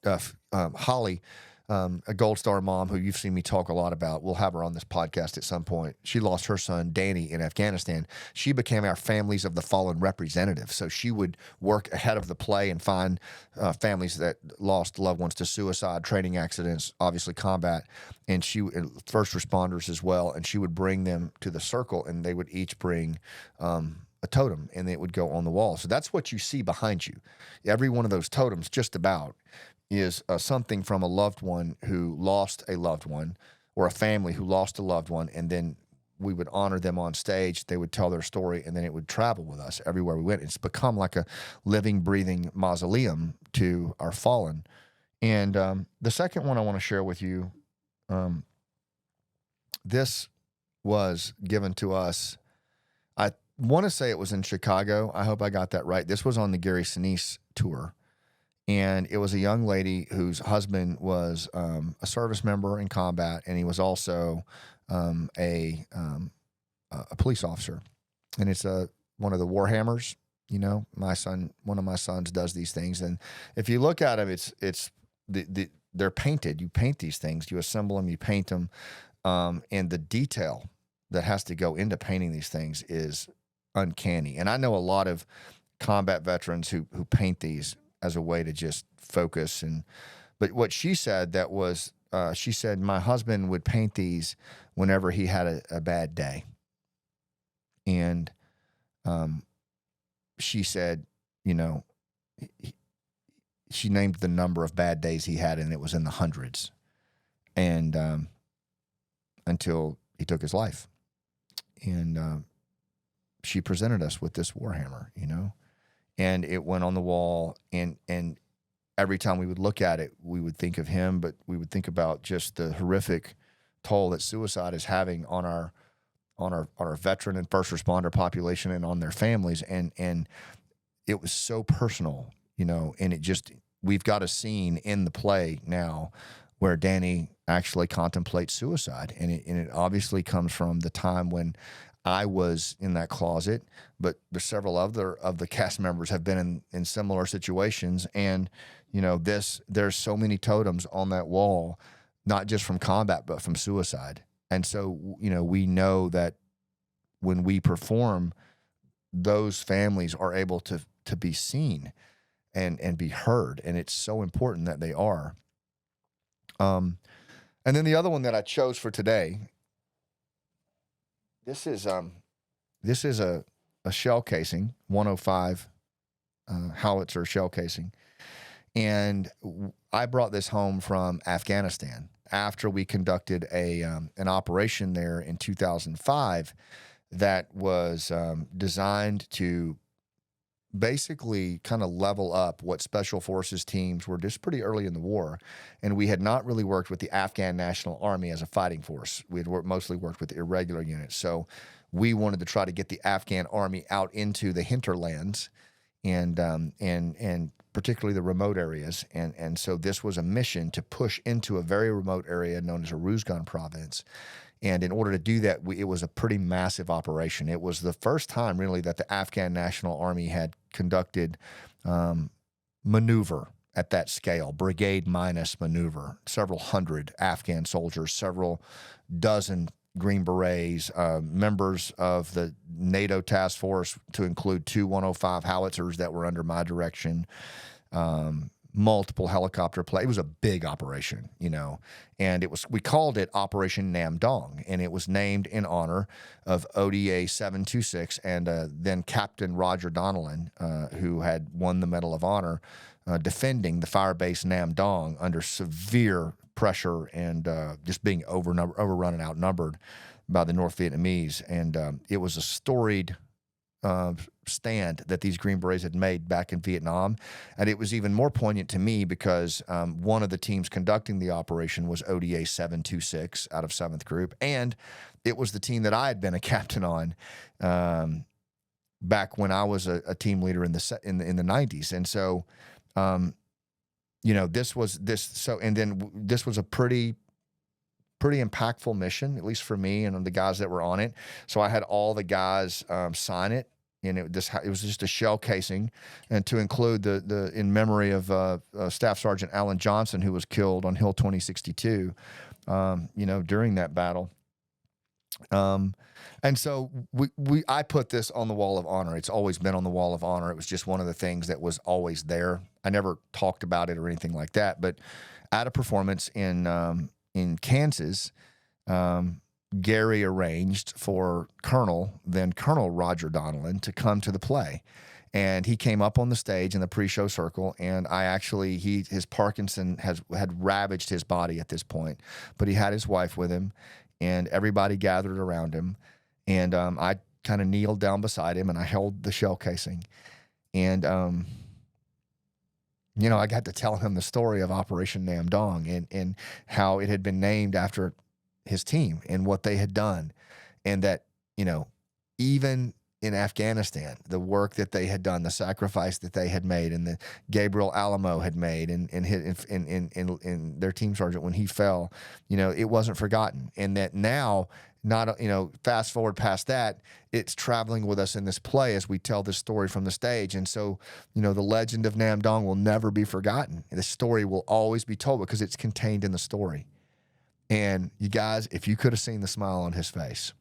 Holly, a Gold Star mom who you've seen me talk a lot about. We'll have her on this podcast at some point. She lost her son, Danny, in Afghanistan. She became our Families of the Fallen representative. So she would work ahead of the play and find families that lost loved ones to suicide, training accidents, obviously combat, and first responders as well. And she would bring them to the circle, and they would each bring a totem, and it would go on the wall. So that's what you see behind you. Every one of those totems, just about, is something from a loved one who lost a loved one, or a family who lost a loved one, and then we would honor them on stage. They would tell their story, and then it would travel with us everywhere we went. It's become like a living, breathing mausoleum to our fallen. And the second one I want to share with you, this was given to us, I want to say it was in Chicago. I hope I got that right. This was on the Gary Sinise tour. And it was a young lady whose husband was a service member in combat, and he was also a police officer. And it's one of the Warhammers. You know, one of my sons does these things, and if you look at them, they're painted. You paint these things, you assemble them, you paint them, and the detail that has to go into painting these things is uncanny. And I know a lot of combat veterans who paint these as a way to just focus. But what she said she said my husband would paint these whenever he had a bad day, and she said, you know, she named the number of bad days he had, and it was in the hundreds, and until he took his life. And she presented us with this Warhammer, you know, and it went on the wall, and every time we would look at it, we would think of him, but we would think about just the horrific toll that suicide is having on our veteran and first responder population and on their families. And it was so personal, you know, and we've got a scene in the play now where Danny actually contemplates suicide. And it obviously comes from the time when I was in that closet, but there's several other of the cast members have been in similar situations. And, you know, there's so many totems on that wall, not just from combat, but from suicide. And so, you know, we know that when we perform, those families are able to be seen and be heard. And it's so important that they are. And then the other one that I chose for today, this is a shell casing, 105 howitzer shell casing. And I brought this home from Afghanistan after we conducted an operation there in 2005 that was designed to basically kind of level up what special forces teams were just pretty early in the war. And we had not really worked with the Afghan National Army as a fighting force. We had mostly worked with the irregular units. So we wanted to try to get the Afghan army out into the hinterlands and particularly the remote areas. And so this was a mission to push into a very remote area known as Uruzgan province. And in order to do that, it was a pretty massive operation. It was the first time, really, that the Afghan National Army had conducted maneuver at that scale, brigade minus maneuver. Several hundred Afghan soldiers, several dozen Green Berets, members of the NATO task force, to include 2 105 howitzers that were under my direction, multiple helicopter play. It was a big operation, you know, and we called it Operation Nam Dong, and it was named in honor of ODA 726 and then Captain Roger Donnellan, who had won the Medal of Honor defending the fire base Nam Dong under severe pressure and just being overrun and outnumbered by the North Vietnamese. And it was a storied stand that these Green Berets had made back in Vietnam. And it was even more poignant to me because one of the teams conducting the operation was ODA 726 out of 7th Group. And it was the team that I had been a captain on back when I was a team leader in the 90s. And so, you know, this was a pretty impactful mission, at least for me and the guys that were on it. So I had all the guys sign it, and it was just a shell casing, and to include the in memory of Staff Sergeant Alan Johnson, who was killed on Hill 2062, you know, during that battle. And so I put this on the wall of honor. It's always been on the wall of honor. It was just one of the things that was always there. I never talked about it or anything like that, but at a performance in Kansas, Gary arranged for then Colonel Roger Donnellan to come to the play. And he came up on the stage in the pre-show circle, and his Parkinson had ravaged his body at this point, but he had his wife with him, and everybody gathered around him. And I kind of kneeled down beside him, and I held the shell casing. And, you know, I got to tell him the story of Operation Nam Dong and how it had been named after his team and what they had done. And that, you know, even in Afghanistan, the work that they had done, the sacrifice that they had made, and the Gabriel Alamo had made, and their team sergeant when he fell, it wasn't forgotten. And that now, not, fast forward past that, it's traveling with us in this play as we tell this story from the stage. And so, the legend of Nam Dong will never be forgotten. The story will always be told because it's contained in the story. And you guys, if you could have seen the smile on his face,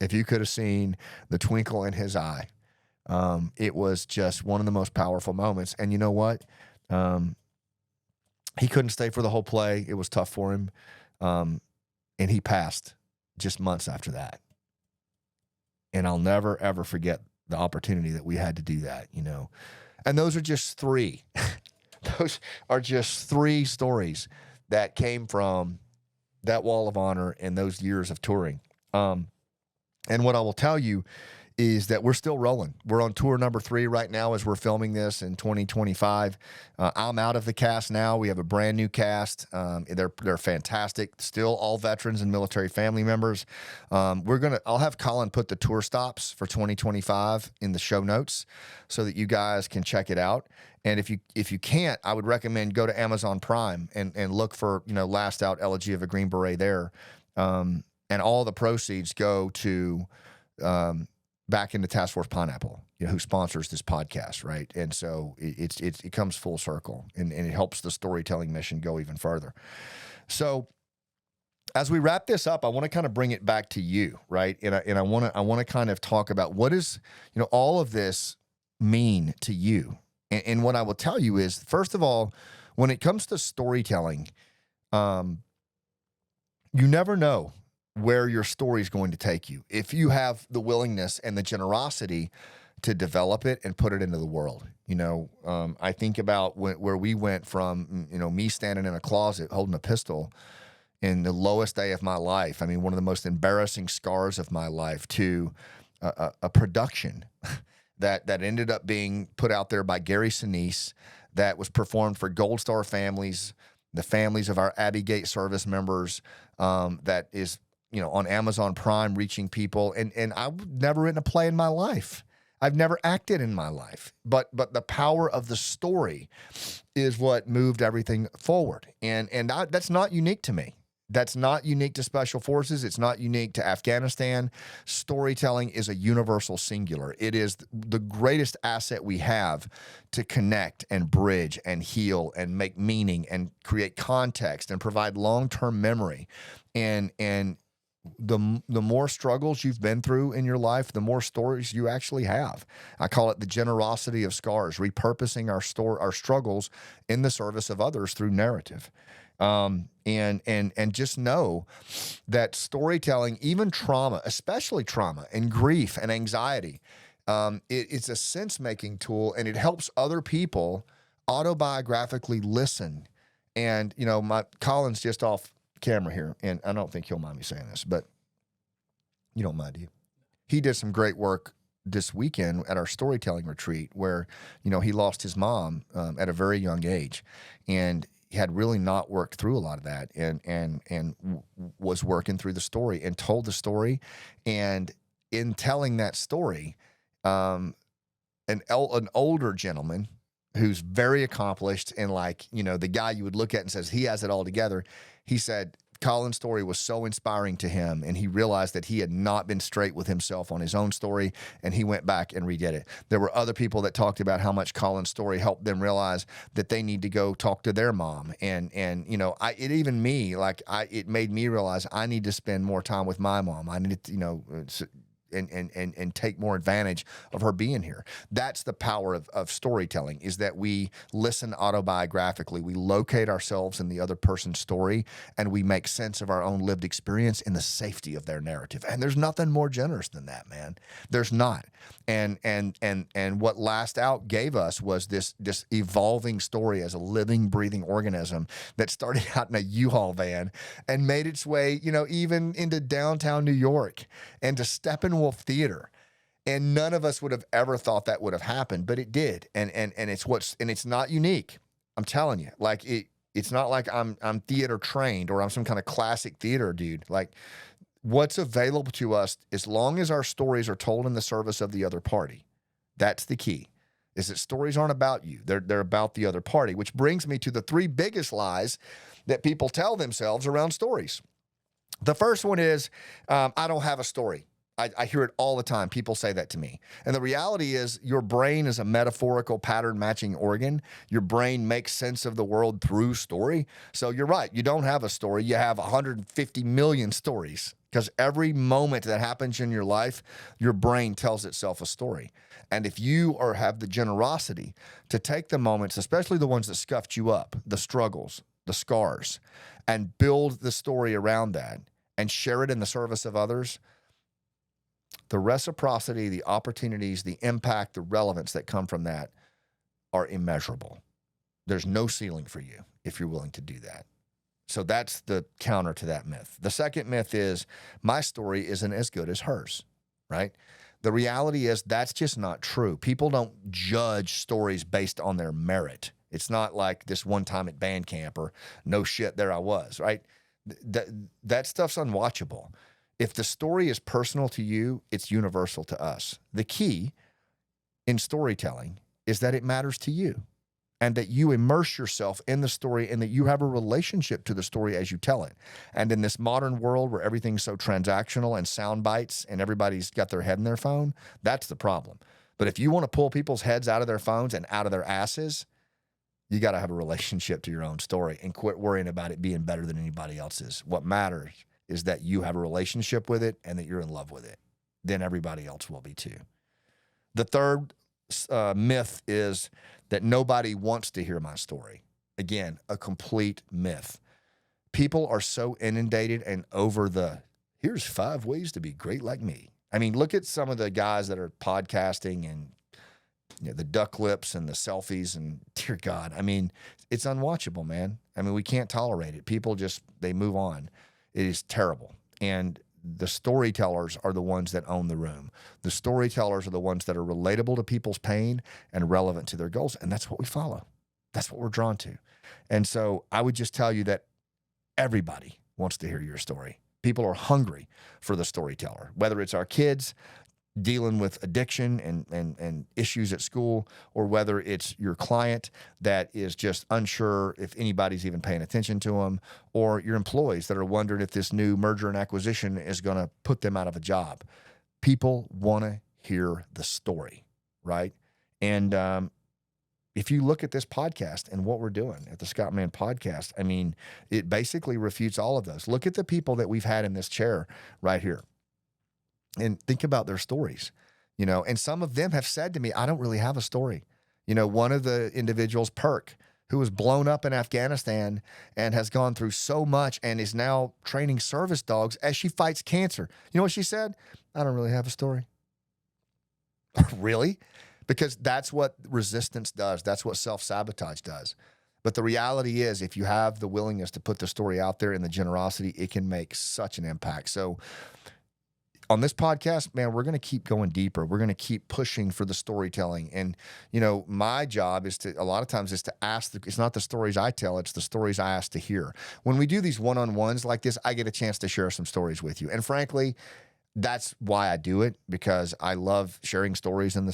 if you could have seen the twinkle in his eye, it was just one of the most powerful moments. And you know what? He couldn't stay for the whole play. It was tough for him. And he passed just months after that. And I'll never, ever forget the opportunity that we had to do that, And those are just three. Those are just three stories that came from that wall of honor and those years of touring. And what I will tell you is that we're still rolling. We're on tour number 3 right now as we're filming this in 2025. I'm out of the cast now. We have a brand new cast. They're fantastic. Still all veterans and military family members. I'll have Colin put the tour stops for 2025 in the show notes so that you guys can check it out. And if you can't, I would recommend go to Amazon Prime and look for, Last Out Elegy of a Green Beret there. And all the proceeds go to back into Task Force Pineapple, who sponsors this podcast, right? And so it comes full circle, and it helps the storytelling mission go even further. So as we wrap this up, I want to kind of bring it back to you, right? And I want to kind of talk about what is, all of this mean to you. And what I will tell you is, first of all, when it comes to storytelling, you never know where your story is going to take you if you have the willingness and the generosity to develop it and put it into the world. I think about where we went from, me standing in a closet holding a pistol in the lowest day of my life. I mean, one of the most embarrassing scars of my life, to a production that ended up being put out there by Gary Sinise, that was performed for Gold Star families, the families of our Abbey Gate service members, that is, on Amazon Prime, reaching people. And I've never written a play in my life. I've never acted in my life. But the power of the story is what moved everything forward. And that's not unique to me. That's not unique to Special Forces. It's not unique to Afghanistan. Storytelling is a universal singular. It is the greatest asset we have to connect and bridge and heal and make meaning and create context and provide long-term memory. And the more struggles you've been through in your life, the more stories you actually have. I call it the generosity of scars, repurposing our struggles in the service of others through narrative. And just know that storytelling, even trauma, especially trauma and grief and anxiety, it's a sense-making tool, and it helps other people autobiographically listen. And, Colin's just off camera here, and I don't think he'll mind me saying this, but you don't mind, do you? He did some great work this weekend at our storytelling retreat where, he lost his mom at a very young age, and he had really not worked through a lot of that, and was working through the story and told the story. And in telling that story, an older gentleman who's very accomplished and the guy you would look at and says he has it all together, he said Colin's story was so inspiring to him, and he realized that he had not been straight with himself on his own story, and he went back and redid it. There were other people that talked about how much Colin's story helped them realize that they need to go talk to their mom, and it made me realize I need to spend more time with my mom. I need to and take more advantage of her being here. That's the power of storytelling, is that we listen autobiographically. We locate ourselves in the other person's story, and we make sense of our own lived experience in the safety of their narrative. And there's nothing more generous than that, man. There's not. And what Last Out gave us was this evolving story as a living, breathing organism that started out in a U-Haul van and made its way, even into downtown New York and to Steppenwolf Theater. And none of us would have ever thought that would have happened, but it did. And it's not unique. I'm telling you, it's not like I'm theater trained or I'm some kind of classic theater dude. what's available to us as long as our stories are told in the service of the other party. That's the key, is that stories aren't about you. They're about the other party, which brings me to the three biggest lies that people tell themselves around stories. The first one is, I don't have a story. I hear it all the time. People say that to me. And the reality is your brain is a metaphorical pattern matching organ. Your brain makes sense of the world through story. So you're right. You don't have a story. You have 150 million stories, because every moment that happens in your life, your brain tells itself a story. And if you have the generosity to take the moments, especially the ones that scuffed you up, the struggles, the scars, and build the story around that and share it in the service of others, the reciprocity, the opportunities, the impact, the relevance that come from that are immeasurable. There's no ceiling for you if you're willing to do that. So that's the counter to that myth. The second myth is my story isn't as good as hers, right? The reality is that's just not true. People don't judge stories based on their merit. It's not like this one time at band camp or no shit, there I was, right? That stuff's unwatchable. If the story is personal to you, it's universal to us. The key in storytelling is that it matters to you and that you immerse yourself in the story and that you have a relationship to the story as you tell it. And in this modern world where everything's so transactional and sound bites and everybody's got their head in their phone, that's the problem. But if you want to pull people's heads out of their phones and out of their asses, you got to have a relationship to your own story and quit worrying about it being better than anybody else's. What matters is that you have a relationship with it and that you're in love with it. Then everybody else will be too. The third myth is that nobody wants to hear my story. Again, a complete myth. People are so inundated and over here's 5 ways to be great like me. I mean, look at some of the guys that are podcasting and the duck lips and the selfies and dear God, I mean, it's unwatchable, man. I mean, we can't tolerate it. People they move on. It is terrible. And the storytellers are the ones that own the room. The storytellers are the ones that are relatable to people's pain and relevant to their goals. And that's what we follow. That's what we're drawn to. And so I would just tell you that everybody wants to hear your story. People are hungry for the storyteller, whether it's our kids dealing with addiction and issues at school, or whether it's your client that is just unsure if anybody's even paying attention to them, or your employees that are wondering if this new merger and acquisition is going to put them out of a job. People want to hear the story, right? And if you look at this podcast and what we're doing at the Scott Mann Podcast, I mean, it basically refutes all of those. Look at the people that we've had in this chair right here. And think about their stories, and some of them have said to me, I don't really have a story. One of the individuals, Perk, who was blown up in Afghanistan and has gone through so much and is now training service dogs as she fights cancer. You know what she said? I don't really have a story. Really? Because that's what resistance does. That's what self-sabotage does. But the reality is, if you have the willingness to put the story out there and the generosity, it can make such an impact. So on this podcast, man, we're going to keep going deeper. We're going to keep pushing for the storytelling. And, my job is a lot of times to ask, it's not the stories I tell, it's the stories I ask to hear. When we do these one-on-ones like this, I get a chance to share some stories with you. And frankly, that's why I do it, because I love sharing stories in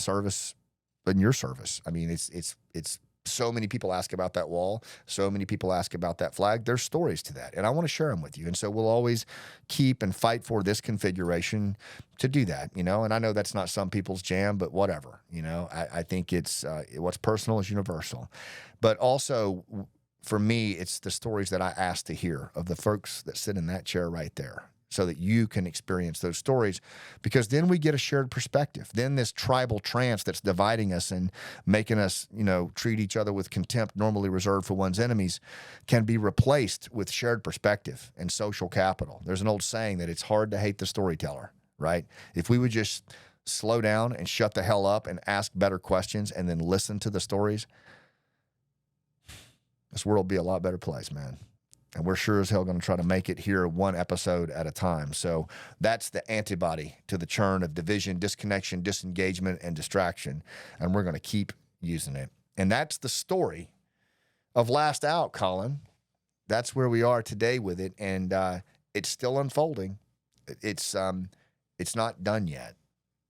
your service. I mean, it's so many people ask about that wall. So many people ask about that flag. There's stories to that, and I want to share them with you. And so we'll always keep and fight for this configuration to do that, And I know that's not some people's jam, but whatever, I think it's what's personal is universal. But also, for me, it's the stories that I ask to hear of the folks that sit in that chair right there, so that you can experience those stories, because then we get a shared perspective. Then this tribal trance that's dividing us and making us, treat each other with contempt normally reserved for one's enemies can be replaced with shared perspective and social capital. There's an old saying that it's hard to hate the storyteller, right? If we would just slow down and shut the hell up and ask better questions and then listen to the stories, this world would be a lot better place, man. And we're sure as hell going to try to make it here one episode at a time. So that's the antibody to the churn of division, disconnection, disengagement, and distraction. And we're going to keep using it. And that's the story of Last Out, Colin. That's where we are today with it. And it's still unfolding. it's not done yet.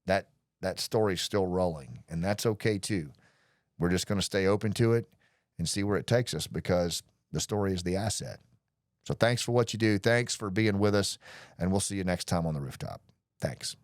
That story's still rolling, and that's okay too. We're just going to stay open to it and see where it takes us, because the story is the asset. So thanks for what you do. Thanks for being with us, and we'll see you next time on the rooftop. Thanks.